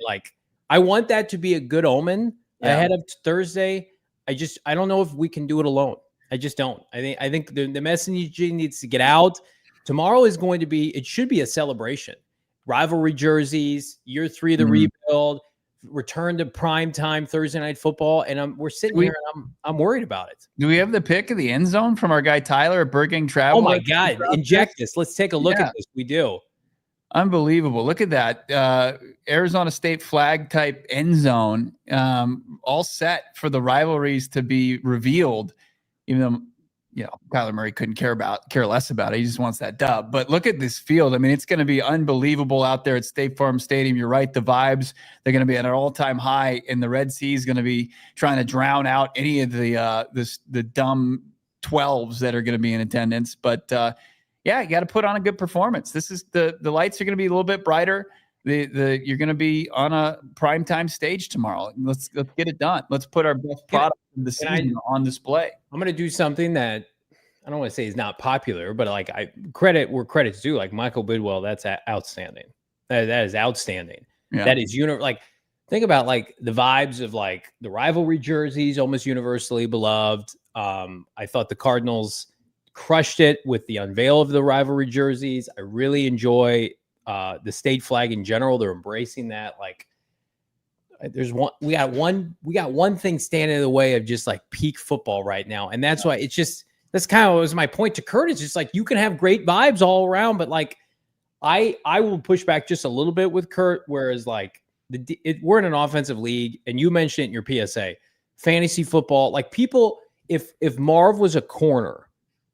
I want that to be a good omen ahead of Thursday. I don't know if we can do it alone. I just don't. I think the message needs to get out. Tomorrow is going to be, it should be a celebration. Rivalry jerseys, year 3 of the rebuild, return to prime time Thursday night football, and we're sitting here and I'm worried about it. Do we have the pick of the end zone from our guy Tyler at Burger King Travel? Oh my God! Inject this. Let's take a look at this. We do. Unbelievable. Look at that. Arizona State flag type end zone, all set for the rivalries to be revealed, even though Kyler Murray couldn't care less about it. He just wants that dub. But look at this field. I mean, it's going to be unbelievable out there at State Farm Stadium. You're right. The vibes, they're going to be at an all-time high, and the Red Sea is going to be trying to drown out any of the dumb 12s that are going to be in attendance. But you got to put on a good performance. This is the lights are going to be a little bit brighter. You're going to be on a primetime stage tomorrow. Let's get it done. Let's put our best product of the season on display. I'm going to do something that I don't want to say is not popular, but I credit where credit's due. Like Michael Bidwell, that's outstanding. That is outstanding. Yeah. That is think about the vibes of the rivalry jerseys, almost universally beloved. I thought the Cardinals crushed it with the unveil of the rivalry jerseys. I really enjoy the state flag in general. They're embracing that. We got one thing standing in the way of just peak football right now. And that's why that's kind of was my point to Kurt. It's just you can have great vibes all around, but I will push back just a little bit with Kurt. Whereas we're in an offensive league, and you mentioned it in your PSA, fantasy football, people, if Marv was a corner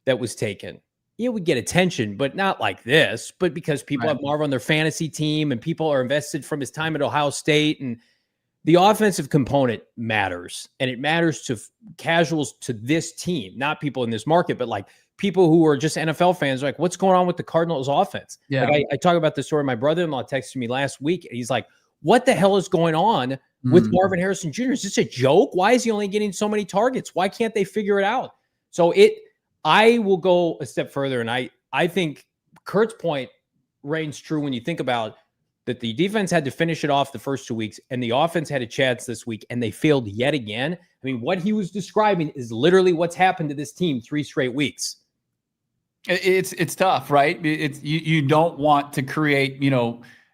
that was taken, it would get attention, but not like this, but because people have Marv on their fantasy team and people are invested from his time at Ohio State, and the offensive component matters, and it matters to casuals to this team, not people in this market, but people who are just NFL fans, what's going on with the Cardinals offense? Yeah. I talk about this story. My brother-in-law texted me last week, and he's like, what the hell is going on with Marvin Harrison Jr.? Is this a joke? Why is he only getting so many targets? Why can't they figure it out? So I will go a step further, and I think Kurt's point reigns true when you think about that the defense had to finish it off the first 2 weeks, and the offense had a chance this week, and they failed yet again. I mean, what he was describing is literally what's happened to this team 3 straight weeks. It's tough, right? You don't want to create,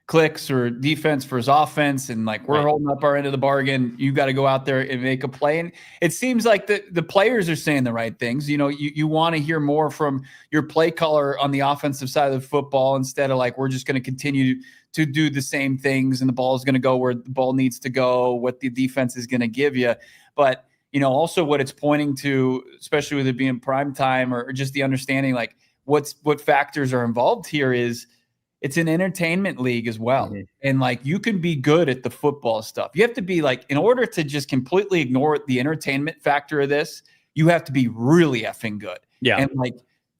clicks or defense versus offense, and we're holding up our end of the bargain. You got to go out there and make a play. And it seems like the players are saying the right things. You want to hear more from your play caller on the offensive side of the football instead of we're just going to continue to do the same things and the ball is going to go where the ball needs to go, what the defense is going to give you. But, also what it's pointing to, especially with it being prime time or just the understanding, what factors are involved here is it's an entertainment league as well. Mm-hmm. And you can be good at the football stuff. You have to be in order to just completely ignore the entertainment factor of this, you have to be really effing good. Yeah. And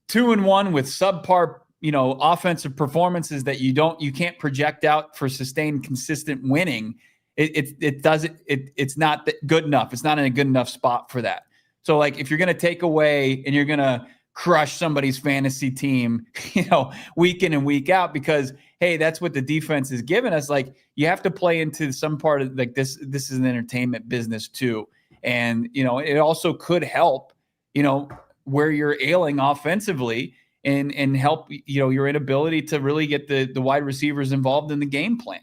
2-1 with subpar, offensive performances that you can't project out for sustained, consistent winning. It's not good enough. It's not in a good enough spot for that. So if you're going to take away and you're going to crush somebody's fantasy team, week in and week out, because hey, that's what the defense is giving us. Like, you have to play into some part of, like, this is an entertainment business too. And, it also could help, where you're ailing offensively and help, your inability to really get the wide receivers involved in the game plan.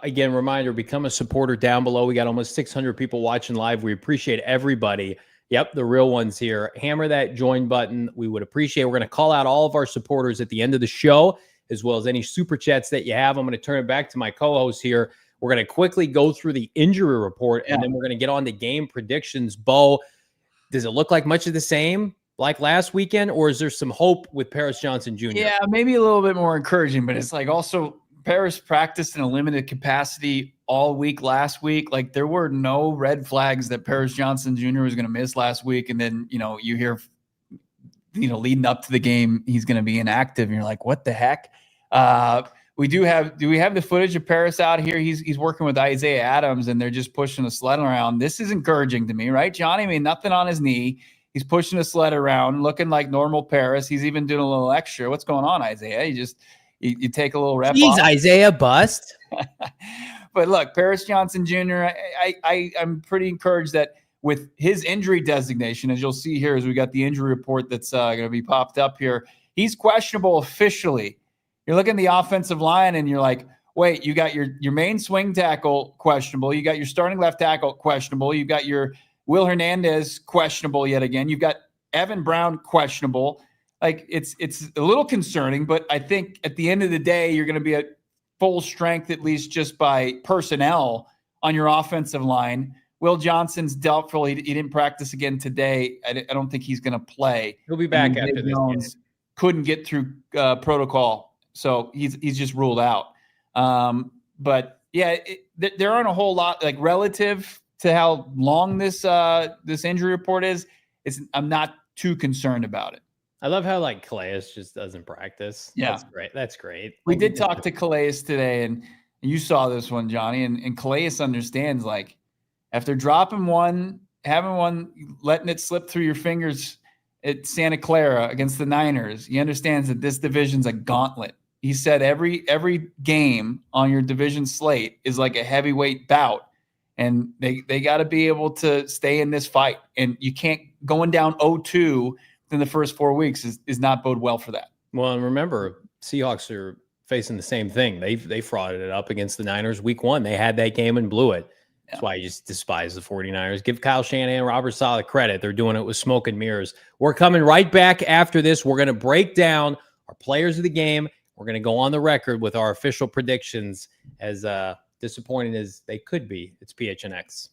Again, reminder, become a supporter down below. We got almost 600 people watching live. We appreciate everybody. Yep, the real ones here. Hammer that join button. We would appreciate it. We're going to call out all of our supporters at the end of the show, as well as any super chats that you have. I'm going to turn it back to my co-host here. We're going to quickly go through the injury report, and then we're going to get on to game predictions. Bo, does it look like much of the same like last weekend, or is there some hope with Paris Johnson Jr.? Yeah, maybe a little bit more encouraging, but it's like also Paris practiced in a limited capacity all week last week. Like, there were no red flags that Paris Johnson Jr. was going to miss last week. And then, you hear, leading up to the game, he's going to be inactive. And you're like, what the heck? Do we have the footage of Paris out here? He's working with Isaiah Adams, and they're just pushing a sled around. This is encouraging to me, right, Johnny? I mean, nothing on his knee. He's pushing a sled around, looking like normal Paris. He's even doing a little extra. What's going on, Isaiah? You take a little rep off. Isaiah bust. But look, Paris Johnson Jr., I'm pretty encouraged that with his injury designation, as you'll see here, as we got the injury report that's going to be popped up here, he's questionable officially. You're looking at the offensive line, and you're like, wait, you got your main swing tackle questionable. You got your starting left tackle questionable. You got your Will Hernandez questionable yet again. You've got Evan Brown questionable. Like, it's a little concerning, but I think at the end of the day, you're going to be at full strength, at least just by personnel on your offensive line. Will Johnson's doubtful. He didn't practice again today. I don't think he's going to play. He'll be back after this game. Couldn't get through protocol, so he's just ruled out. But yeah, there aren't a whole lot, like, relative to how long this injury report is. I'm not too concerned about it. I love how, like, Calais just doesn't practice. Yeah. That's great. We did talk to Calais today, and you saw this one, Johnny, and Calais understands, like, after dropping one, having one, letting it slip through your fingers at Santa Clara against the Niners, he understands that this division's a gauntlet. He said every game on your division slate is like a heavyweight bout, and they got to be able to stay in this fight. And you can't, going down 0-2 in the first 4 weeks is not bode well for that. Well, and remember, Seahawks are facing the same thing. They frauded it up against the Niners week 1. They had that game and blew it. That's why you just despise the 49ers. Give Kyle Shanahan and Robert Saleh credit. They're doing it with smoke and mirrors. We're coming right back after this. We're going to break down our players of the game. We're going to go on the record with our official predictions, as disappointing as they could be. It's PHNX.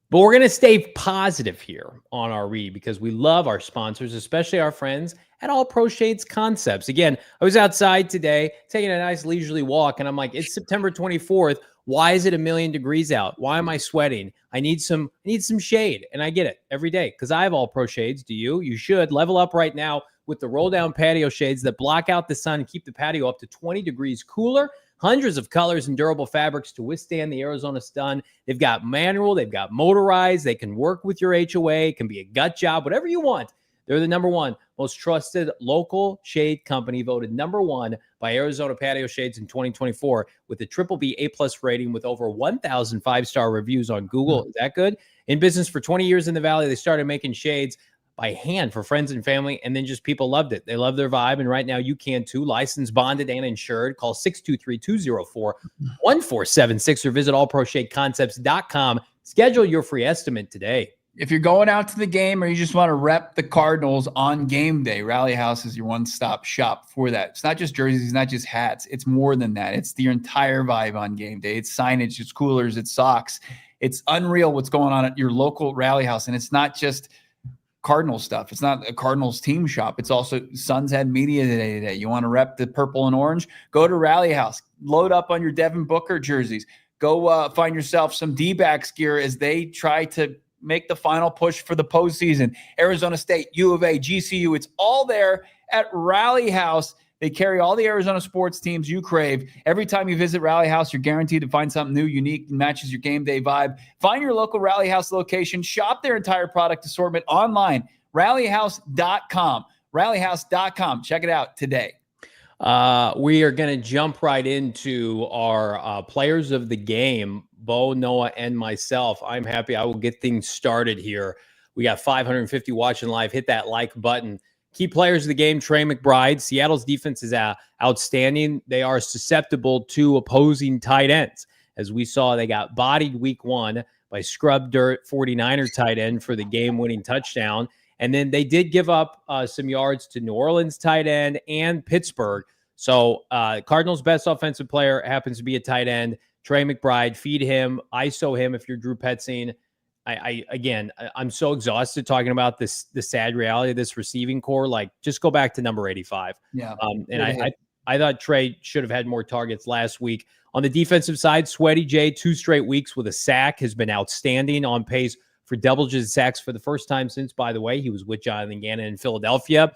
But we're going to stay positive here on our read, because we love our sponsors, especially our friends at All Pro Shades Concepts. Again, I was outside today taking a nice leisurely walk, and I'm like, it's September 24th. Why is it 1,000,000 degrees out? Why am I sweating? I need some shade, and I get it every day because I have All Pro Shades. Do you? You should. Level up right now with the roll-down patio shades that block out the sun and keep the patio up to 20 degrees cooler. Hundreds of colors and durable fabrics to withstand the Arizona sun. They've got manual, they've got motorized, they can work with your HOA, it can be a gut job, whatever you want. They're the #1 most trusted local shade company, voted #1 by Arizona Patio Shades in 2024 with a BBB A+ rating with over 1,000 5-star reviews on Google. Is that good? In business for 20 years in the Valley, they started making shades by hand for friends and family, and then just people loved it. They love their vibe, and right now you can too. Licensed, bonded, and insured. Call 623-204-1476 or visit allproshadeconcepts.com. Schedule your free estimate today. If you're going out to the game or you just want to rep the Cardinals on game day, Rally House is your one-stop shop for that. It's not just jerseys, it's not just hats. It's more than that. It's your entire vibe on game day. It's signage, it's coolers, it's socks. It's unreal what's going on at your local Rally House, and it's not just Cardinals stuff. It's not a Cardinals team shop. It's also Suns had media today. You want to rep the purple and orange? Go to Rally House. Load up on your Devin Booker jerseys. Go find yourself some D-backs gear as they try to make the final push for the postseason. Arizona State, U of A, GCU, it's all there at Rally House. They carry all the Arizona sports teams you crave. Every time you visit Rally House, you're guaranteed to find something new, unique, and matches your game day vibe. Find your local Rally House location. Shop their entire product assortment online, rallyhouse.com. Rallyhouse.com. Check it out today. We are going to jump right into our players of the game, Bo, Noah, and myself. I'm happy. I will get things started here. We got 550 watching live. Hit that like button. Key players of the game, Trey McBride. Seattle's defense is outstanding. They are susceptible to opposing tight ends. As we saw, they got bodied week 1 by scrub dirt 49er tight end for the game-winning touchdown. And then they did give up some yards to New Orleans tight end and Pittsburgh. So Cardinals' best offensive player happens to be a tight end, Trey McBride. Feed him, ISO him if you're Drew Petzing. I'm so exhausted talking about the sad reality of this receiving core. Like, just go back to number 85. Yeah. I thought Trey should have had more targets last week. On the defensive side, Sweaty J, 2 straight weeks with a sack, has been outstanding, on pace for double-digit sacks for the first time since, by the way, he was with Jonathan Gannon in Philadelphia.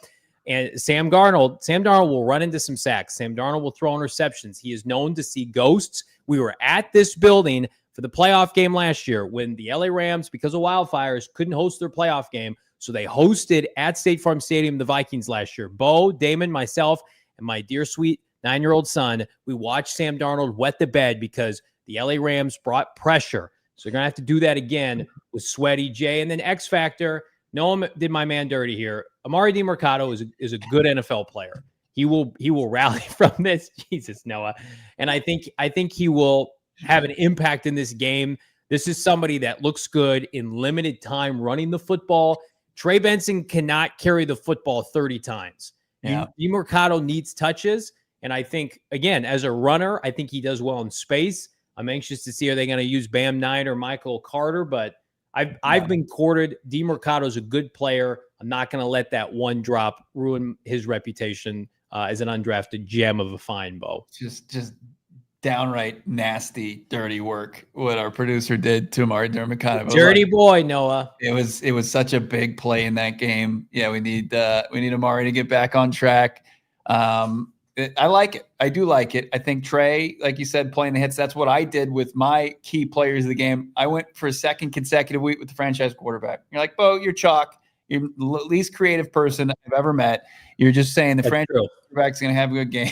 And Sam Darnold will run into some sacks. Sam Darnold will throw interceptions. He is known to see ghosts. We were at this building for the playoff game last year when the LA Rams, because of wildfires, couldn't host their playoff game. So they hosted at State Farm Stadium the Vikings last year. Bo, Damon, myself, and my dear sweet 9-year-old son, we watched Sam Darnold wet the bed because the LA Rams brought pressure. So you're going to have to do that again with Sweaty J. And then X Factor, Noah did my man dirty here. Amari DiMercato is a good NFL player. He will rally from this. Jesus, Noah. And I think he will have an impact in this game. This is somebody that looks good in limited time running the football. Trey Benson cannot carry the football 30 times. Yeah. DiMercato needs touches. And I think, again, as a runner, I think he does well in space. I'm anxious to see, are they going to use Bam Knight or Michael Carter? But I've been courted. DiMercato's a good player. I'm not going to let that one drop ruin his reputation as an undrafted gem of a fine, Bo. Just downright nasty, dirty work what our producer did to Amari DiMercato. Dirty boy, Noah. It was such a big play in that game. Yeah, we need Amari to get back on track. I like it. I do like it. I think Trey, like you said, playing the hits, that's what I did with my key players of the game. I went for a second consecutive week with the franchise quarterback. You're like, Bo, you're chalk. You're the least creative person I've ever met. You're just saying the franchise quarterback's going to have a good game.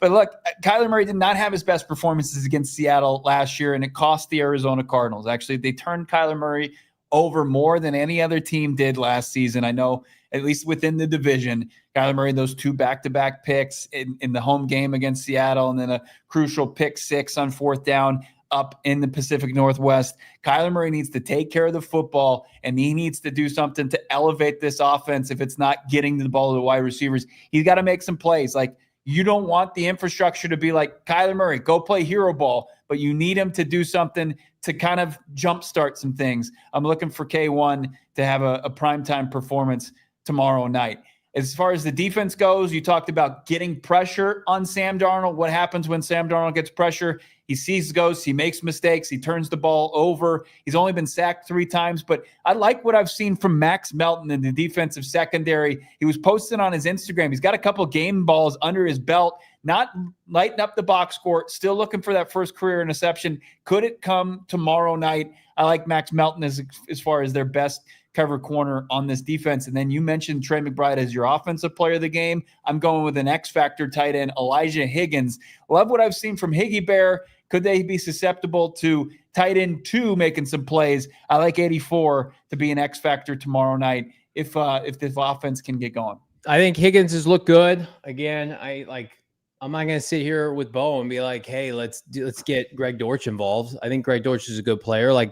But look, Kyler Murray did not have his best performances against Seattle last year, and it cost the Arizona Cardinals. Actually, they turned Kyler Murray over more than any other team did last season. I know, at least within the division, Kyler Murray, those 2 back-to-back picks in the home game against Seattle, and then a crucial pick 6 on 4th down up in the Pacific Northwest. Kyler Murray needs to take care of the football, and he needs to do something to elevate this offense. If it's not getting the ball to the wide receivers, he's got to make some plays. Like, you don't want the infrastructure to be like, Kyler Murray, go play hero ball, but you need him to do something to kind of jumpstart some things. I'm looking for K1 to have a primetime performance tomorrow night. As far as the defense goes, you talked about getting pressure on Sam Darnold. What happens when Sam Darnold gets pressure? He sees ghosts, he makes mistakes, he turns the ball over. He's only been sacked 3 times, but I like what I've seen from Max Melton in the defensive secondary. He was posting on his Instagram. He's got a couple game balls under his belt, not lighting up the box score, still looking for that first career interception. Could it come tomorrow night? I like Max Melton as far as their best cover corner on this defense. And then you mentioned Trey McBride as your offensive player of the game. I'm going with an X-Factor tight end, Elijah Higgins. Love what I've seen from Higgy Bear. Could they be susceptible to tight end 2 making some plays? I like 84 to be an X-Factor tomorrow night if this offense can get going. I think Higgins has looked good. Again, I'm not going to sit here with Bo and be like, hey, let's get Greg Dortch involved. I think Greg Dortch is a good player. I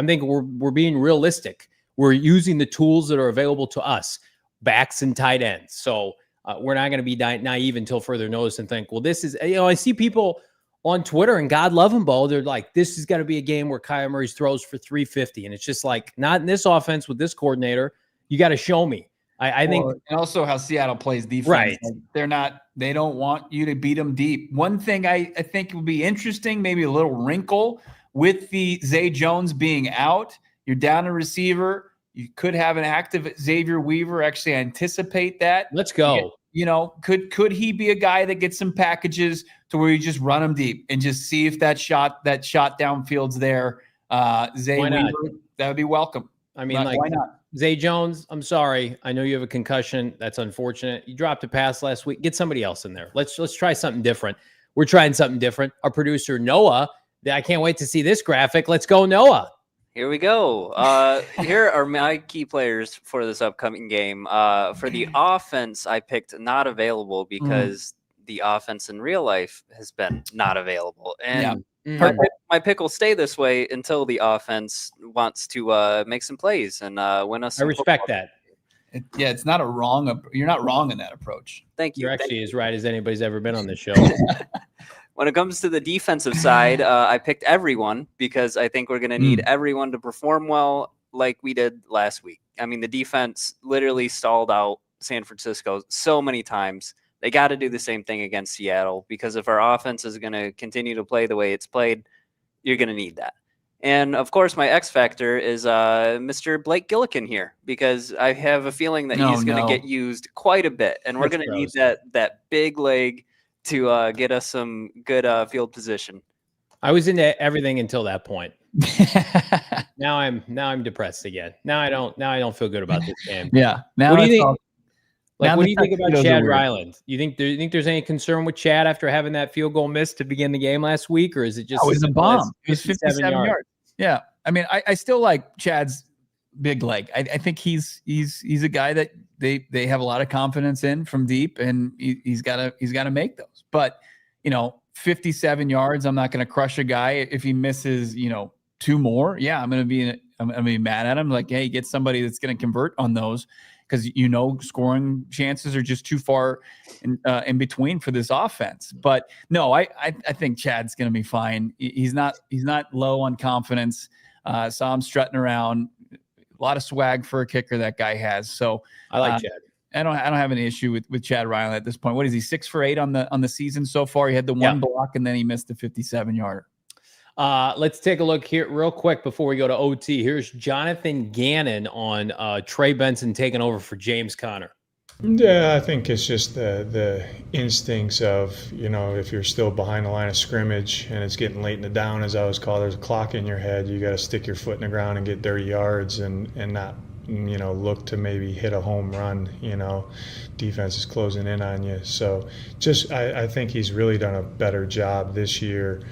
think we're being realistic. We're using the tools that are available to us, backs and tight ends. So we're not going to be naive until further notice and think, well, this is, I see people on Twitter, and God love them, Bo, they're like, this is going to be a game where Kyler Murray throws for 350. And it's just like, not in this offense with this coordinator. You got to show me. I think, and also how Seattle plays defense. Right. Like, they don't want you to beat them deep. One thing I think will be interesting, maybe a little wrinkle with the Zay Jones being out. You're down a receiver. You could have an active Xavier Weaver. Actually, I anticipate that. Let's go. Could he be a guy that gets some packages to where you just run him deep and just see if that shot downfield's there? Zay Weaver, that would be welcome. I mean, why not? Zay Jones, I'm sorry. I know you have a concussion. That's unfortunate. You dropped a pass last week. Get somebody else in there. Let's try something different. We're trying something different. Our producer, Noah, I can't wait to see this graphic. Let's go, Noah. Here we go. Here are my key players for this upcoming game. For the offense, I picked not available because the offense in real life has been not available. And my pick will stay this way until the offense wants to make some plays and win us. I respect that. It's not a wrong. You're not wrong in that approach. Thank you. You're actually as right as anybody's ever been on this show. When it comes to the defensive side, I picked everyone because I think we're going to need everyone to perform well like we did last week. I mean, the defense literally stalled out San Francisco so many times. They got to do the same thing against Seattle because if our offense is going to continue to play the way it's played, you're going to need that. And, of course, my X factor is Mr. Blake Gillikin here because I have a feeling that he's going to get used quite a bit, and we're going to need that big leg to get us some good field position. I was into everything until that point. Now I'm depressed again. Now I don't feel good about this game. Yeah. Now what do you think? What do you think about Chad Ryland? You think there's any concern with Chad after having that field goal missed to begin the game last week, or is it just? It was a bomb. It was 57 yards. Yeah. I mean, I still like Chad's big leg. I think he's a guy that they have a lot of confidence in from deep, and he's got to make those. But 57 yards, I'm not going to crush a guy if he misses 2 more. Yeah, I'm going to be mad at him. Like, hey, get somebody that's going to convert on those because scoring chances are just too far in between for this offense. But no, I think Chad's going to be fine. He's not low on confidence. Saw him strutting around. A lot of swag for a kicker that guy has. So I like Chad. I don't have any issue with Chad Ryland at this point. What is he, 6 for 8 on the season so far? He had the one block and then he missed the 57-yarder. Let's take a look here real quick before we go to OT. Here's Jonathan Gannon on Trey Benson taking over for James Conner. Yeah, I think it's just the instincts of, if you're still behind the line of scrimmage and it's getting late in the down, as I always call it, there's a clock in your head. You got to stick your foot in the ground and get dirty yards and not, look to maybe hit a home run. Defense is closing in on you. So I think he's really done a better job this year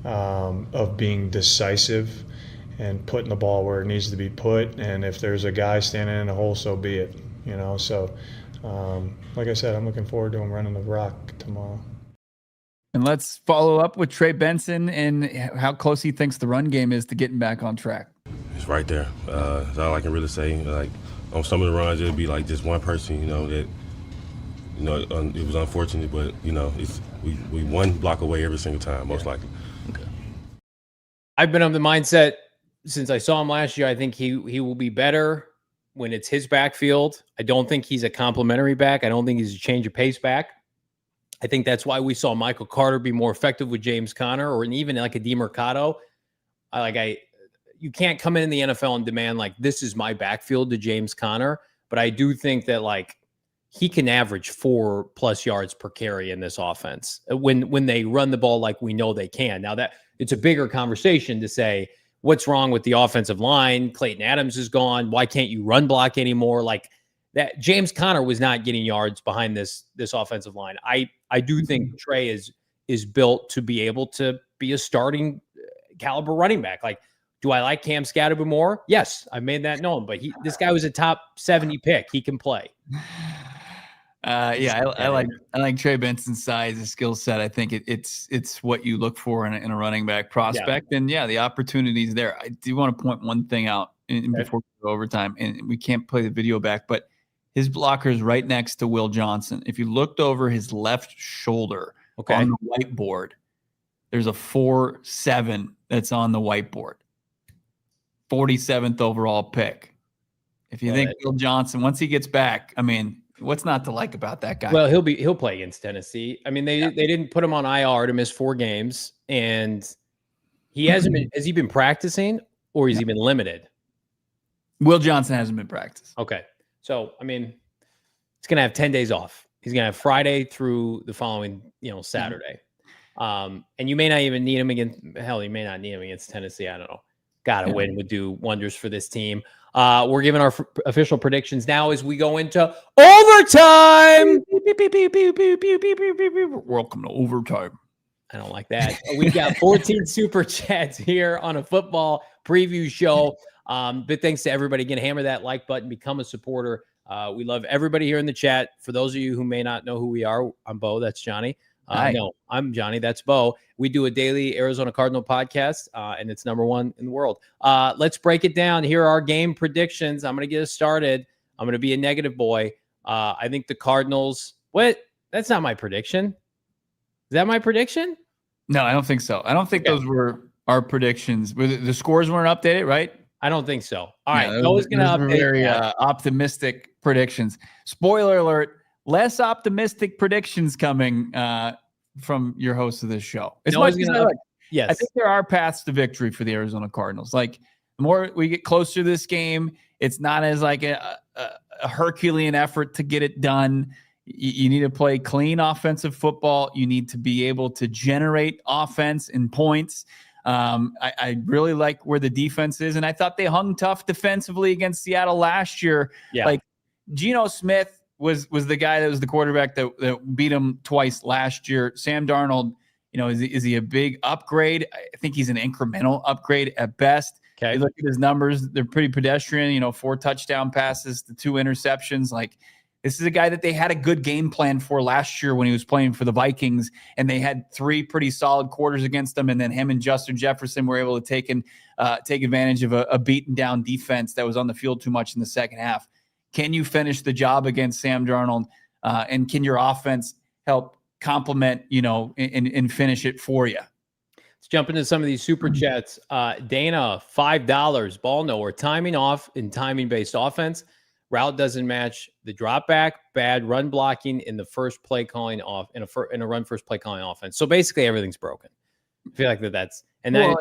of being decisive and putting the ball where it needs to be put. And if there's a guy standing in the hole, so be it. So like I said, I'm looking forward to him running the rock tomorrow. And let's follow up with Trey Benson and how close he thinks the run game is to getting back on track. It's right there. That's all I can really say. Like on some of the runs, it'll be like just one person, that it was unfortunate, but it's we one block away every single time, most likely. Okay. I've been of the mindset since I saw him last year. I think he will be better when it's his backfield. I don't think he's a complimentary back. I don't think he's a change of pace back. I think that's why we saw Michael Carter be more effective with James Conner, or even like a DeMercado. You can't come in the NFL and demand like, this is my backfield to James Conner. But I do think that he can average 4+ yards per carry in this offense when they run the ball like we know they can. Now that it's a bigger conversation to say, what's wrong with the offensive line? Clayton Adams is gone. Why can't you run block anymore? Like that, James Conner was not getting yards behind this offensive line. I do think Trey is built to be able to be a starting caliber running back. Like, do I like Cam Scatterby more? Yes, I made that known. But this guy was a top 70 pick. He can play. I like Trey Benson's size, his skill set. I think it's what you look for in a running back prospect. Yeah. And the opportunity's there. I do want to point one thing out before we go overtime, and we can't play the video back, but his blocker is right next to Will Johnson. If you looked over his left shoulder on the whiteboard, there's a 4.7 that's on the whiteboard. 47th overall pick. If you think Will Johnson, once he gets back, I mean, what's not to like about that guy? Well, he'll play against Tennessee. I mean, they didn't put him on IR to miss 4 games, and he hasn't been. Has he been practicing, or has he been limited? Will Johnson hasn't been practicing. Okay, so I mean, he's gonna have 10 days off. He's gonna have Friday through the following, Saturday. And you may not even need him against. Hell, you may not need him against Tennessee. I don't know. Got to win would do wonders for this team. We're giving our official predictions now as we go into overtime. Welcome to overtime. I don't like that. We got 14 super chats here on a football preview show. But thanks to everybody. Again, hammer that like button, become a supporter. We love everybody here in the chat. For those of you who may not know who we are, I'm Bo. That's Johnny. No, I'm Johnny. That's Bo. We do a daily Arizona Cardinal podcast, and it's #1 in the world. Let's break it down. Here are our game predictions. I'm going to get us started. I'm going to be a negative boy. I think the Cardinals. What? That's not my prediction. Is that my prediction? No, I don't think so. I don't think those were our predictions. The scores weren't updated, right? I don't think so. All right. Bo's going to update. Very optimistic predictions. Spoiler alert. Less optimistic predictions coming from your host of this show. As much as yes, I think there are paths to victory for the Arizona Cardinals. Like the more we get closer to this game, it's not as like a Herculean effort to get it done. You need to play clean offensive football. You need to be able to generate offense and points. I really like where the defense is, and I thought they hung tough defensively against Seattle last year. Yeah. Like Geno Smith was the guy that was the quarterback that beat him twice last year. Sam Darnold, is he a big upgrade? I think he's an incremental upgrade at best. Okay. You look at his numbers; they're pretty pedestrian. 4 touchdown passes to 2 interceptions. Like this is a guy that they had a good game plan for last year when he was playing for the Vikings, and they had 3 pretty solid quarters against them. And then him and Justin Jefferson were able to take advantage of a beaten down defense that was on the field too much in the second half. Can you finish the job against Sam Darnold? And can your offense help complement, and finish it for you? Let's jump into some of these super chats. Dana, $5. Ball nowhere. Timing off in timing-based offense. Route doesn't match the drop back. Bad run blocking in the first play calling off in a run first play calling offense. So basically everything's broken. I feel like that's and that. Well,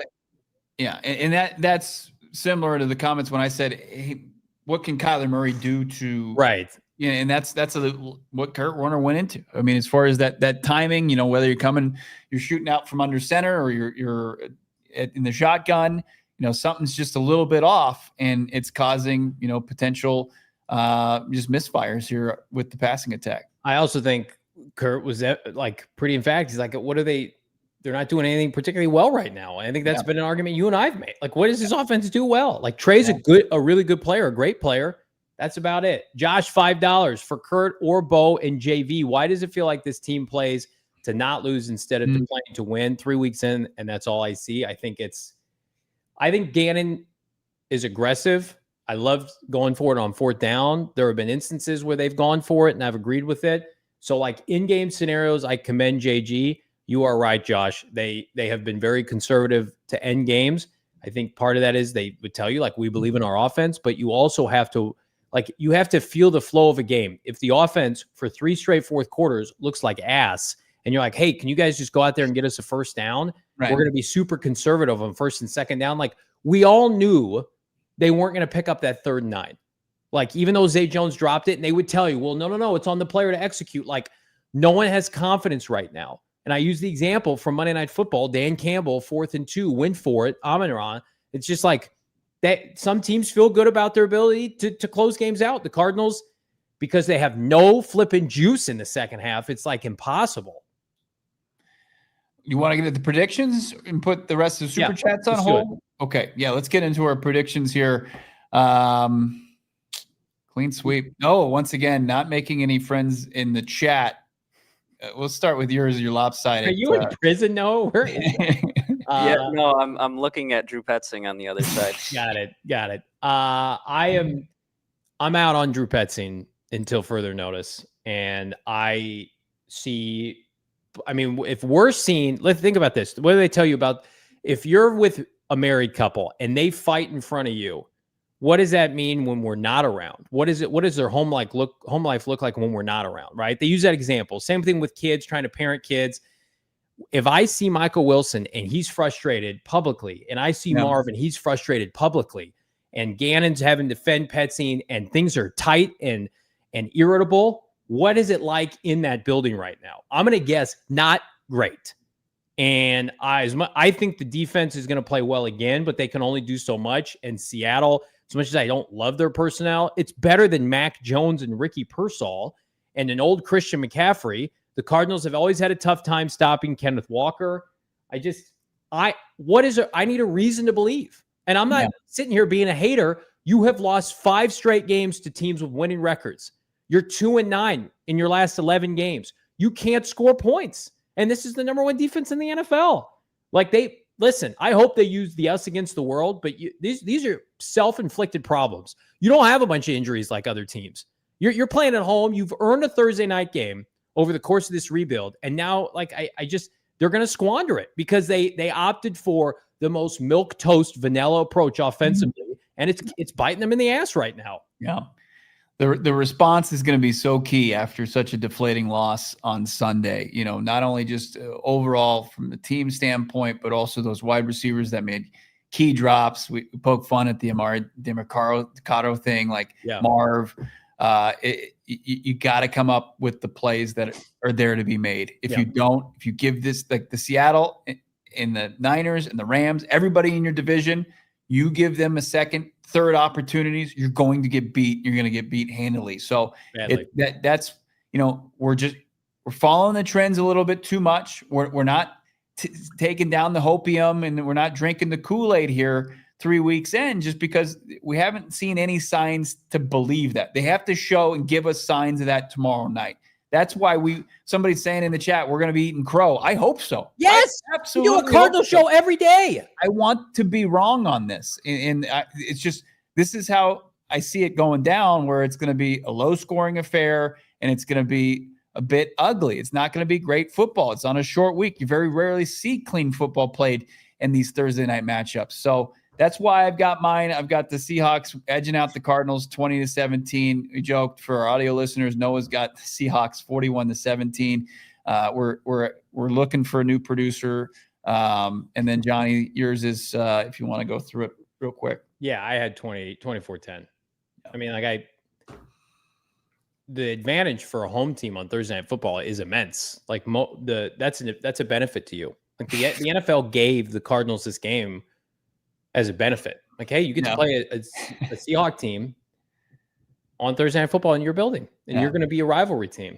yeah, and that's similar to the comments when I said, hey, what can Kyler Murray do to right? Yeah, and that's what Kurt Warner went into. I mean, as far as that timing, whether you're shooting out from under center or you're in the shotgun, something's just a little bit off, and it's causing potential just misfires here with the passing attack. I also think Kurt was pretty emphatic. He's like, what are they? They're not doing anything particularly well right now. And I think that's been an argument you and I've made. Like, what does this offense do well? Like, Trey's a really good player, a great player. That's about it. Josh, $5 for Kurt or Bo and JV. Why does it feel like this team plays to not lose instead of playing to win 3 weeks in? And that's all I see. I think Gannon is aggressive. I love going for it on 4th down. There have been instances where they've gone for it and I've agreed with it. So like in-game scenarios, I commend JG. You are right, Josh. They have been very conservative to end games. I think part of that is they would tell you, we believe in our offense, but you also have to, you have to feel the flow of a game. If the offense for 3 straight fourth quarters looks like ass, and you're like, hey, can you guys just go out there and get us a first down? Right. We're going to be super conservative on 1st and 2nd down. We all knew they weren't going to pick up that 3rd and 9. Even though Zay Jones dropped it, and they would tell you, well, no, it's on the player to execute. No one has confidence right now. And I use the example from Monday Night Football, Dan Campbell, 4th and 2, went for it, Amon-Ra. It's just that some teams feel good about their ability to close games out. The Cardinals, because they have no flipping juice in the second half, it's impossible. You want to get at the predictions and put the rest of the super chats on hold? Okay. Yeah, let's get into our predictions here. Clean sweep. No, once again, not making any friends in the chat. We'll start with yours. Your lopsided. Are you in prison? No. Where is no. I'm looking at Drew Petzing on the other side. Got it. I'm out on Drew Petzing until further notice, and I see. I mean, if we're seeing, let's think about this. What do they tell you about if you're with a married couple and they fight in front of you? What does that mean when we're not around? What does their home life look like when we're not around, right? They use that example. Same thing with kids, trying to parent kids. If I see Michael Wilson and he's frustrated publicly, and I see Marvin, he's frustrated publicly, and Gannon's having to defend Petzing and things are tight and irritable, what is it like in that building right now? I'm going to guess not great. And I think the defense is going to play well again, but they can only do so much. And Seattle, as much as I don't love their personnel, it's better than Mac Jones and Ricky Pearsall and an old Christian McCaffrey. The Cardinals have always had a tough time stopping Kenneth Walker. I need a reason to believe. And I'm not sitting here being a hater. You have lost 5 straight games to teams with winning records. You're 2-9 in your last 11 games. You can't score points. And this is the number 1 defense in the NFL. Listen, I hope they use the us against the world, but these are self-inflicted problems. You don't have a bunch of injuries like other teams. You're playing at home. You've earned a Thursday night game over the course of this rebuild. And now, they're going to squander it because they opted for the most milquetoast vanilla approach offensively. And it's biting them in the ass right now. Yeah. The response is going to be so key after such a deflating loss on Sunday. Not only just overall from the team standpoint, but also those wide receivers that made key drops. We poke fun at the Amari DeMarcado thing, Marv. You got to come up with the plays that are there to be made. If you give this, like the Seattle and the Niners and the Rams, everybody in your division, you give them a second, third opportunities, you're going to get beat. You're going to get beat handily. So that's we're following the trends a little bit too much. We're not taking down the hopium and we're not drinking the Kool-Aid here 3 weeks in, just because we haven't seen any signs to believe that. They have to show and give us signs of that tomorrow night. That's why somebody's saying in the chat, we're going to be eating crow. I hope so. Yes, I absolutely. You do a Cardinal show every day. I want to be wrong on this. And it's just, this is how I see it going down, where it's going to be a low scoring affair and it's going to be a bit ugly. It's not going to be great football. It's on a short week. You very rarely see clean football played in these Thursday night matchups. So that's why I've got mine. I've got the Seahawks edging out the Cardinals 20-17. We joked for our audio listeners. Noah's got the Seahawks 41-17. We're looking for a new producer. And then Johnny, yours is if you want to go through it real quick. Yeah, I had 24-10. I mean, the advantage for a home team on Thursday Night Football is immense. That's a benefit to you. Like the NFL gave the Cardinals this game as a benefit. Like, hey, you get to play a Seahawks team on Thursday Night Football in your building, and you're going to be a rivalry team.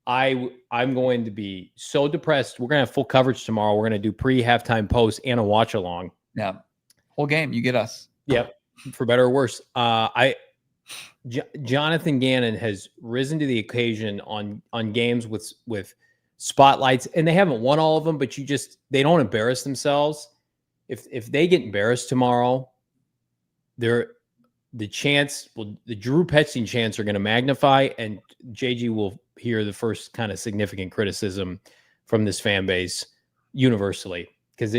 I'm going to be so depressed. We're going to have full coverage tomorrow. We're going to do pre-halftime post and a watch along. Yeah, whole game. You get us. Yep, for better or worse. Jonathan Gannon has risen to the occasion on games with spotlights, and they haven't won all of them, but they don't embarrass themselves. If they get embarrassed tomorrow, the Drew Petzing chants are going to magnify, and JG will hear the first kind of significant criticism from this fan base universally, because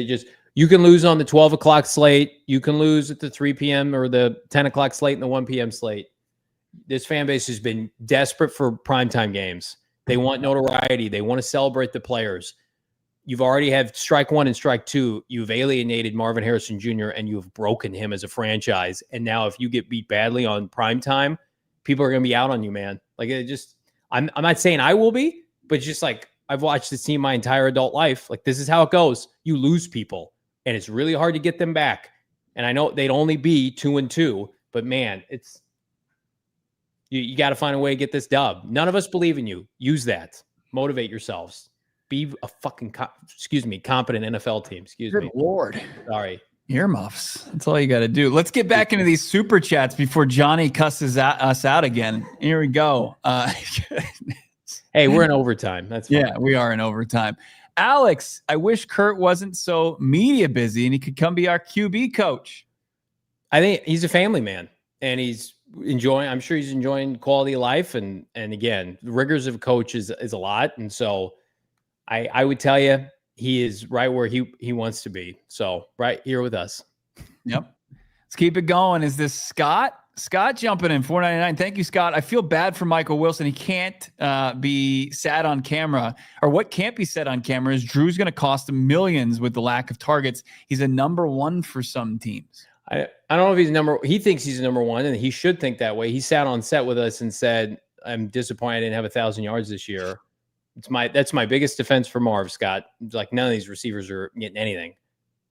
you can lose on the 12 o'clock slate, you can lose at the 3 p.m. or the 10 o'clock slate and the 1 p.m. slate. This fan base has been desperate for primetime games. They want notoriety. They want to celebrate the players. You've already had strike 1 and strike 2. You've alienated Marvin Harrison Jr. and you've broken him as a franchise. And now if you get beat badly on primetime, people are going to be out on you, man. I'm not saying I will be, but it's just like, I've watched this team my entire adult life. Like, this is how it goes. You lose people, and it's really hard to get them back. And I know they'd only be 2-2, but man, you got to find a way to get this dub. None of us believe in you. Use that. Motivate yourselves. Be a fucking, competent NFL team. Good Lord. Sorry. Earmuffs. That's all you got to do. Let's get back into these super chats before Johnny cusses us out again. Here we go. Hey, we're in overtime. That's fine. Yeah, we are in overtime. Alex, I wish Kurt wasn't so media busy and he could come be our QB coach. I think he's a family man, and I'm sure he's enjoying quality of life. And again, the rigors of a coach is a lot. And so I would tell you, he is right where he wants to be. So right here with us. Yep. Let's keep it going. Is this Scott? Scott jumping in, $4.99. Thank you, Scott. I feel bad for Michael Wilson. He can't be sat on camera. Or what can't be said on camera is Drew's going to cost him millions with the lack of targets. He's a number 1 for some teams. I don't know if he thinks he's a number 1, and he should think that way. He sat on set with us and said, I'm disappointed I didn't have 1,000 yards this year. That's my biggest defense for Marv, Scott. It's like none of these receivers are getting anything.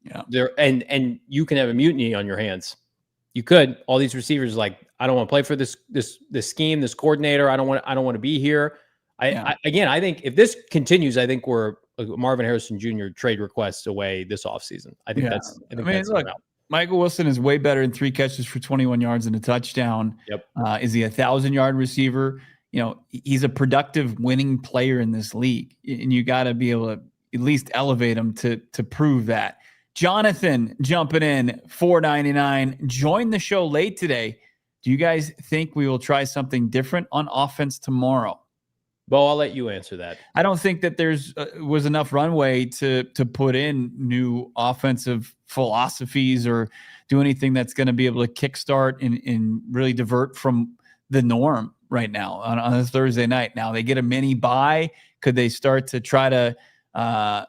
Yeah. And you can have a mutiny on your hands. You could. All these receivers like, I don't want to play for this scheme, this coordinator. I don't want to be here. I think if this continues, I think we're Marvin Harrison Jr. trade requests away this offseason. I think that's look, Michael Wilson is way better in 3 catches for 21 yards and a touchdown. Yep. Is he a 1,000-yard receiver? He's a productive winning player in this league, and you got to be able to at least elevate him to prove that. Jonathan jumping in, $4.99. Joined the show late today. Do you guys think we will try something different on offense tomorrow? Bo, I'll let you answer that. I don't think that there's was enough runway to put in new offensive philosophies or do anything that's going to be able to kickstart and really divert from the norm right now on a Thursday night. Now they get a mini bye. Could they start to try to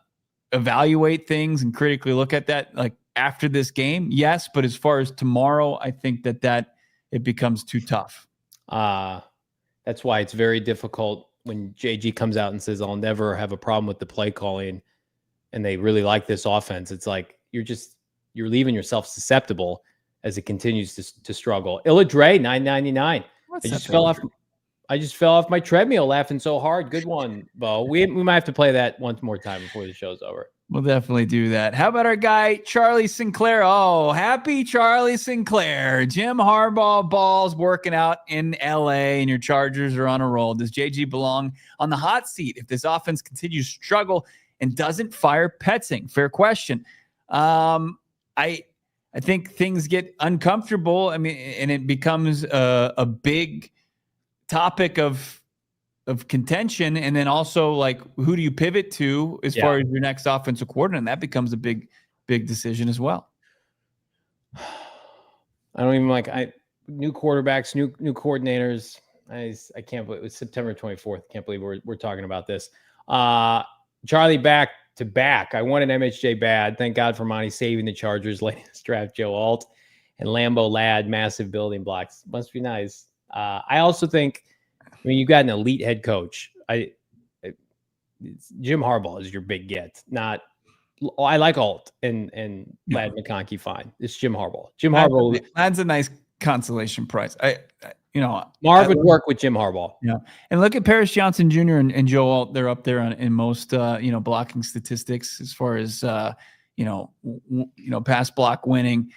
evaluate things and critically look at that like after this game? Yes, but as far as tomorrow, I think that it becomes too tough. That's why it's very difficult when JG comes out and says, I'll never have a problem with the play calling, and they really like this offense. It's like you're leaving yourself susceptible as it continues to struggle. Illa Dre, $9.99. I just fell off my treadmill laughing so hard. Good one, Bo. We might have to play that once more time before the show's over. We'll definitely do that. How about our guy, Charlie Sinclair? Oh, happy Charlie Sinclair. Jim Harbaugh balls working out in LA and your Chargers are on a roll. Does JG belong on the hot seat if this offense continues to struggle and doesn't fire Petzing? Fair question. I think things get uncomfortable. I mean, and it becomes a big topic of contention, and then also like who do you pivot to as far as your next offensive coordinator, and that becomes a big decision as well. I don't even new quarterbacks, new coordinators. I can't believe it was September 24th. Can't believe we're talking about this. Charlie back to back. I wanted MHJ bad. Thank God for Monty saving the Chargers latest draft. Joe Alt and Lambeau Ladd, massive building blocks. Must be nice. I also think, you've got an elite head coach. Jim Harbaugh is your big get. I like Alt and Ladd McConkey. Fine. It's Jim Harbaugh. Harbaugh. That's a nice consolation prize. Marv would work with Jim Harbaugh. Yeah, and look at Paris Johnson Jr. and Joe Alt. They're up there in most blocking statistics as far as pass block winning.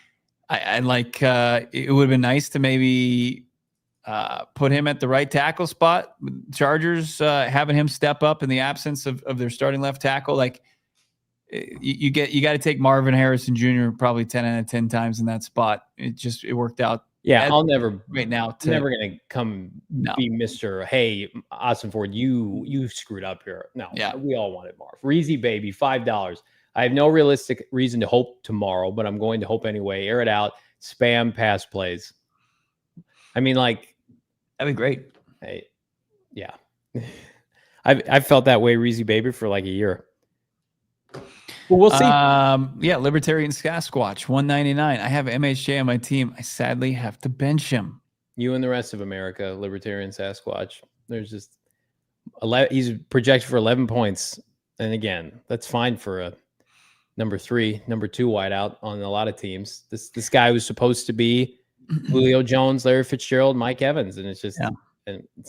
I like. It would have been nice to maybe put him at the right tackle spot. Chargers having him step up in the absence of their starting left tackle. Like you got to take Marvin Harrison Jr. probably 10 out of 10 times in that spot. It worked out. Yeah, I'll never right now. Never gonna come be Mr. Hey, Austin Ford, you screwed up here. No, we all wanted Marv. Reezy baby, $5. I have no realistic reason to hope tomorrow, but I'm going to hope anyway. Air it out. Spam pass plays. That'd be great. Hey, yeah. I've felt that way, Reezy baby, for like a year. Well, we'll see. Libertarian Sasquatch, $1.99. I have MHJ on my team. I sadly have to bench him. You and the rest of America, Libertarian Sasquatch. There's just he's projected for 11 points. And again, that's fine for a number 2 wideout on a lot of teams. This guy was supposed to be Julio Jones, Larry Fitzgerald, Mike Evans, and it's it's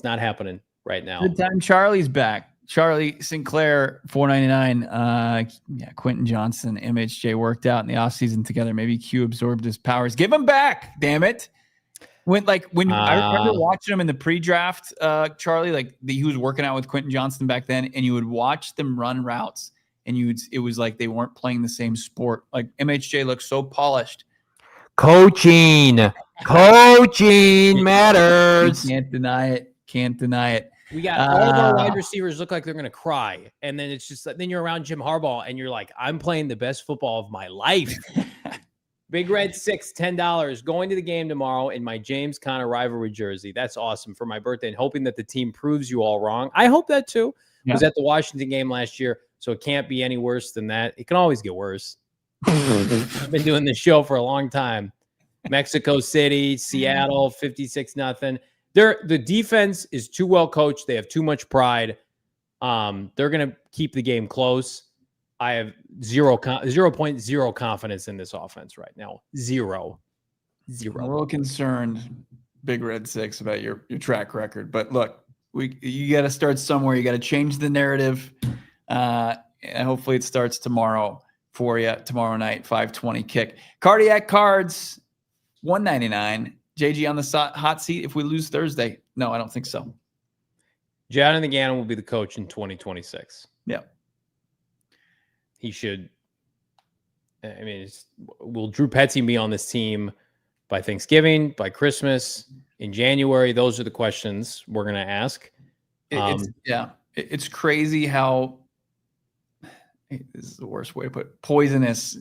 not happening right now. Good time Charlie's back. Charlie Sinclair, $4.99. Quentin Johnson, MHJ worked out in the offseason together. Maybe Q absorbed his powers. Give him back, damn it. I remember watching him in the pre-draft, Charlie, he was working out with Quentin Johnson back then, and you would watch them run routes, and it was like they weren't playing the same sport. Like MHJ looked so polished. Coaching matters. Can't deny it. We got all of our wide receivers look like they're going to cry. And then it's just then you're around Jim Harbaugh and you're like, I'm playing the best football of my life. Big Red 6, $10. Going to the game tomorrow in my James Conner rivalry jersey. That's awesome for my birthday and hoping that the team proves you all wrong. I hope that too. Yeah. I was at the Washington game last year, so it can't be any worse than that. It can always get worse. I've been doing this show for a long time. Mexico City, Seattle, 56-0. The defense is too well coached. They have too much pride. They're going to keep the game close. I have 0.0 confidence in this offense right now. Zero. I'm a little concerned, Big Red 6, about your track record. But look, you got to start somewhere. You got to change the narrative. And hopefully it starts tomorrow for you. Tomorrow night, 5:20 kick. Cardiac Cards, $199. JG on the hot seat if we lose Thursday. No, I don't think so. Jonathan Gannon will be the coach in 2026. Yeah. He should. I mean, will Drew Petzing be on this team by Thanksgiving, by Christmas, in January? Those are the questions we're going to ask. It's crazy how, this is the worst way to put it, poisonous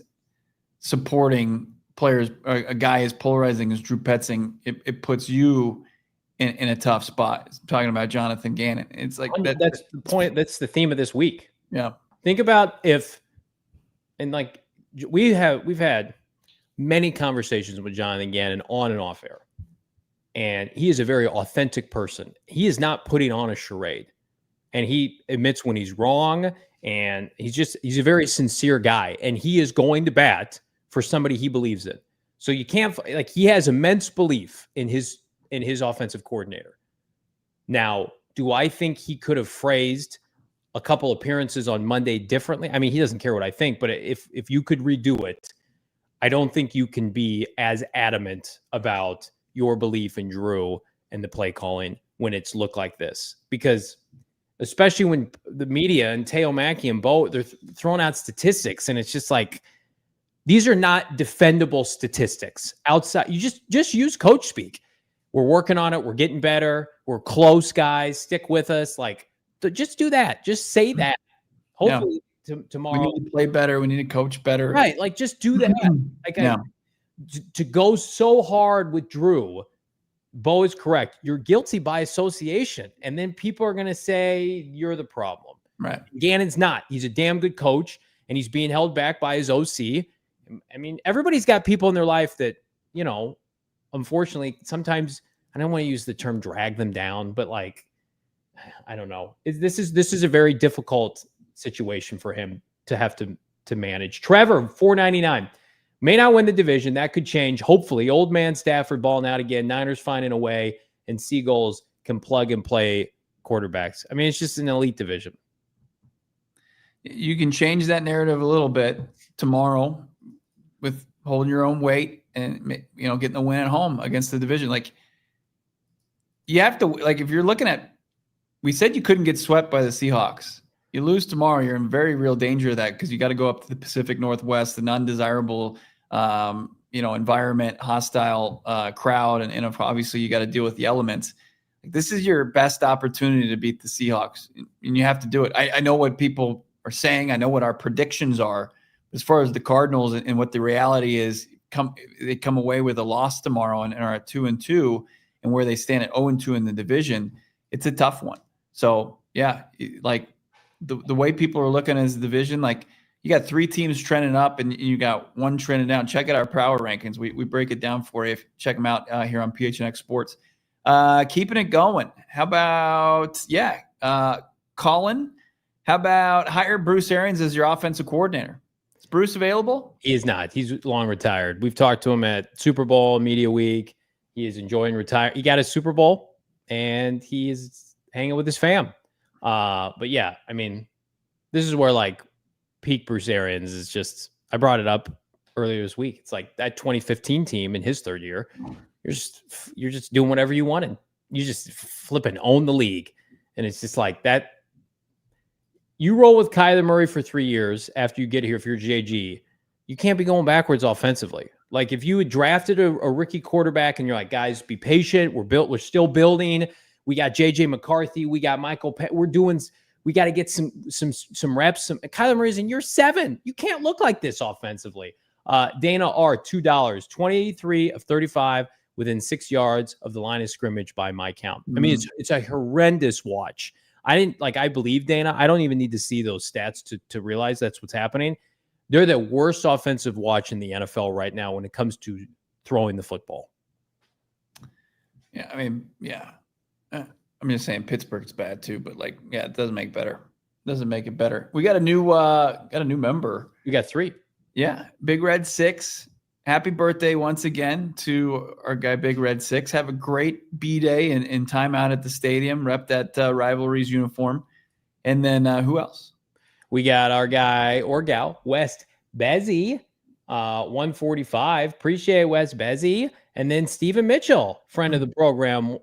supporting players, a guy as polarizing as Drew Petzing, it puts you in a tough spot. I'm talking about Jonathan Gannon. It's like that's the point. That's the theme of this week. Yeah. Think about we've had many conversations with Jonathan Gannon on and off air. And he is a very authentic person. He is not putting on a charade. And he admits when he's wrong. And he's a very sincere guy. And he is going to bat for somebody he believes in. So you can't, he has immense belief in his offensive coordinator. Now, do I think he could have phrased a couple appearances on Monday differently? I mean, he doesn't care what I think, but if you could redo it, I don't think you can be as adamant about your belief in Drew and the play calling when it's looked like this. Because especially when the media and Teo Mackey and Bo, they're throwing out statistics, and it's just like, these are not defendable statistics. Outside, you just use coach speak. We're working on it. We're getting better. We're close, guys. Stick with us. Just do that. Just say that. Hopefully tomorrow. We need to play better. We need to coach better. Right. Just do that. To go so hard with Drew, Bo is correct. You're guilty by association. And then people are going to say you're the problem. Right. Gannon's not. He's a damn good coach, and he's being held back by his OC. I mean, everybody's got people in their life that, unfortunately, sometimes, I don't want to use the term drag them down, but I don't know. This is a very difficult situation for him to have to manage. Trevor, $4.99. May not win the division. That could change. Hopefully, old man Stafford balling out again. Niners finding a way, and Seagulls can plug and play quarterbacks. I mean, it's just an elite division. You can change that narrative a little bit tomorrow with holding your own weight and, getting the win at home against the division. You have to, if you're looking at, we said you couldn't get swept by the Seahawks. You lose tomorrow, you're in very real danger of that, because you got to go up to the Pacific Northwest, the undesirable, environment, hostile crowd, and obviously you got to deal with the elements. This is your best opportunity to beat the Seahawks, and you have to do it. I know what people are saying. I know what our predictions are. As far as the Cardinals and what the reality is, they come away with a loss tomorrow and are at 2-2, and where they stand at 0-2 in the division, it's a tough one. So yeah, the way people are looking at the division, you got 3 teams trending up and you got 1 trending down. Check out our power rankings. We break it down for you. Check them out here on PHNX Sports. Keeping it going. How about, Colin, how about hire Bruce Arians as your offensive coordinator? Is Bruce available? He is not. He's long retired. We've talked to him at Super Bowl, Media Week. He is enjoying retire. He got his Super Bowl, and he is hanging with his fam. But yeah, I mean, this is where peak Bruce Arians is just, I brought it up earlier this week. It's that 2015 team in his third year. You're just doing whatever you wanted. You just flipping own the league. And it's just that. You roll with Kyler Murray for 3 years after you get here. If you're JG, you can't be going backwards offensively. If you had drafted a rookie quarterback and you're like, guys, be patient. We're still building. We got JJ McCarthy. We got Michael. We got to get some reps. Kyler Murray's in year 7. You can't look like this offensively. Dana R, $2, 23 of 35 within 6 yards of the line of scrimmage by my count. I mean, it's a horrendous watch. I believe Dana. I don't even need to see those stats to realize that's what's happening. They're the worst offensive watch in the NFL right now when it comes to throwing the football. Yeah, I mean, yeah. I'm just saying Pittsburgh's bad too, but it doesn't make better. Doesn't make it better. We got a new member. We got 3. Yeah, Big Red 6. Happy birthday once again to our guy Big Red 6. Have a great B-Day and time out at the stadium. Rep that Rivalries uniform. And then who else? We got our guy or gal, West Bezzy, 145. Appreciate West Bezzy. And then Stephen Mitchell, friend of the program,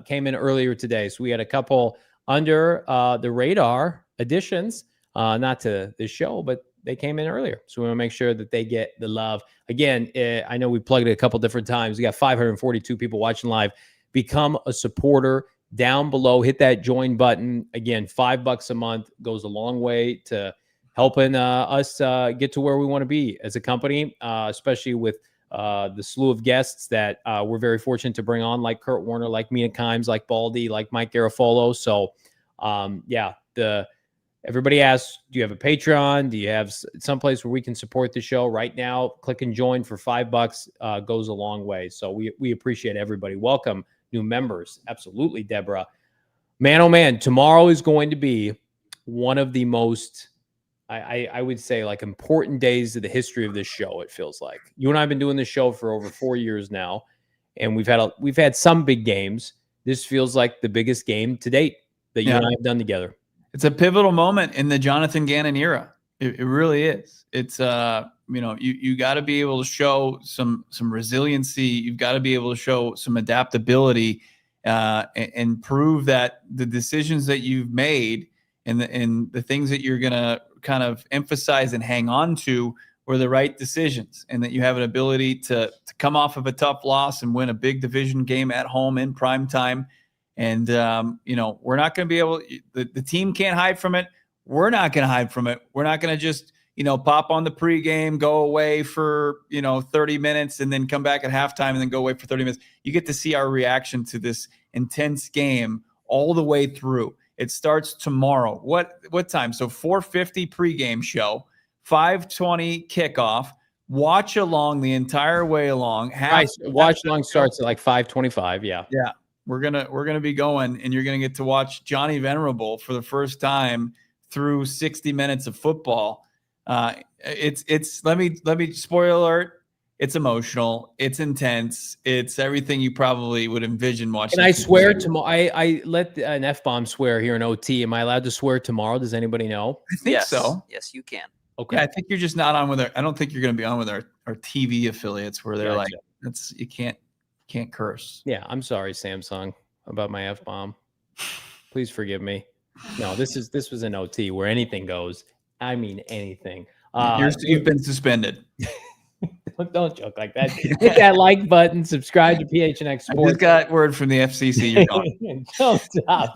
came in earlier today. So we had a couple under the radar additions, not to this show, but they came in earlier. So we want to make sure that they get the love. Again, I know we plugged it a couple different times. We got 542 people watching live. Become a supporter down below. Hit that join button. Again, $5 a month goes a long way to helping us get to where we want to be as a company, especially with the slew of guests that we're very fortunate to bring on, like Kurt Warner, like Mina Kimes, like Baldy, like Mike Garafolo. So, everybody asks, do you have a Patreon? Do you have someplace where we can support the show? Right now, click and join for $5 goes a long way. So we appreciate everybody. Welcome new members. Absolutely, Deborah. Man, oh man, tomorrow is going to be one of the most, I would say, like, important days of the history of this show. It feels like you and I have been doing this show for over 4 years now, and we've had some big games. This feels like the biggest game to date that you and I have done together. It's a pivotal moment in the Jonathan Gannon era. It really is. It's you got to be able to show some resiliency. You've got to be able to show some adaptability and prove that the decisions that you've made and the things that you're gonna kind of emphasize and hang on to were the right decisions, and that you have an ability to come off of a tough loss and win a big division game at home in prime time. And, we're not going to be able – the team can't hide from it. We're not going to hide from it. We're not going to just, pop on the pregame, go away for, 30 minutes and then come back at halftime and then go away for 30 minutes. You get to see our reaction to this intense game all the way through. It starts tomorrow. What time? So 4:50 pregame show, 5:20 kickoff. Watch along the entire way along. Watch along starts at like 5:25. Yeah. Yeah. We're gonna be going, and you're gonna get to watch Johnny Venerable for the first time through 60 minutes of football. It's let me spoiler alert. It's emotional. It's intense. It's everything you probably would envision watching. And I swear tomorrow. I let an F-bomb swear here in OT. Am I allowed to swear tomorrow? Does anybody know? I think so. Yes, you can. Okay. Yeah, I think you're just not on with I don't think you're going to be on with our TV affiliates where they're like, you can't curse. Yeah, I'm sorry, Samsung, about my F-bomb. Please forgive me. No, this was an OT where anything goes. I mean anything. You've been suspended. Don't joke like that. Hit that like button. Subscribe to PHNX Sports. I just got word from the FCC. You're gone. Don't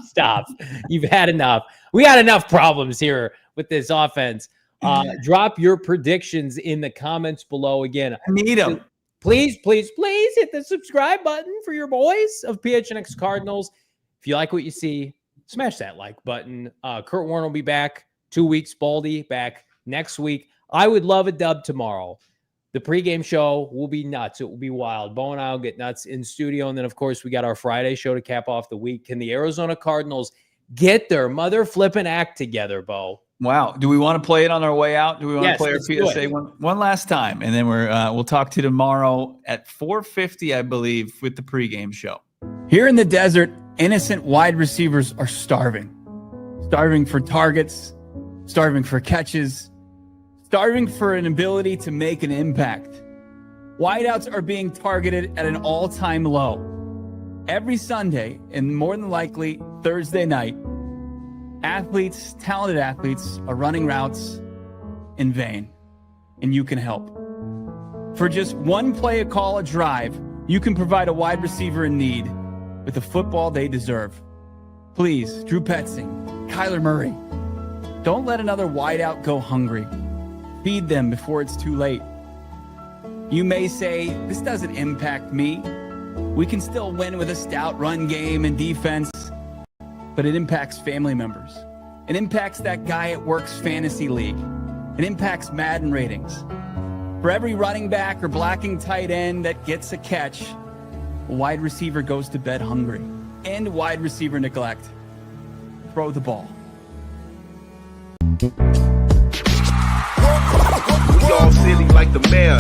stop. You've had enough. We had enough problems here with this offense. Drop your predictions in the comments below. Again, I need them. Please hit the subscribe button for your boys of PHNX Cardinals. If you like what you see, smash that like button. Kurt Warner will be back 2 weeks. Baldy back next week. I would love a dub tomorrow. The pregame show will be nuts. It will be wild. Bo and I will get nuts in studio. And then, of course, we got our Friday show to cap off the week. Can the Arizona Cardinals get their mother flipping act together, Bo? Wow. Do we want to play it on our way out? Do we want to play our PSA one last time? And then we'll talk to you tomorrow at 4:50, I believe, with the pregame show. Here in the desert, innocent wide receivers are starving. Starving for targets, starving for catches, starving for an ability to make an impact. Wideouts are being targeted at an all-time low. Every Sunday, and more than likely Thursday night, talented athletes are running routes in vain, and you can help. For just one play, a call, a drive, you can provide a wide receiver in need with the football they deserve. Please, Drew Petzing, Kyler Murray, don't let another wideout go hungry. Feed them before it's too late. You may say, this doesn't impact me. We can still win with a stout run game and defense, but it impacts family members. It impacts that guy at work's fantasy league. It impacts Madden ratings. For every running back or blocking tight end that gets a catch, a wide receiver goes to bed hungry. And wide receiver neglect. Throw the ball. We all silly like the mayor.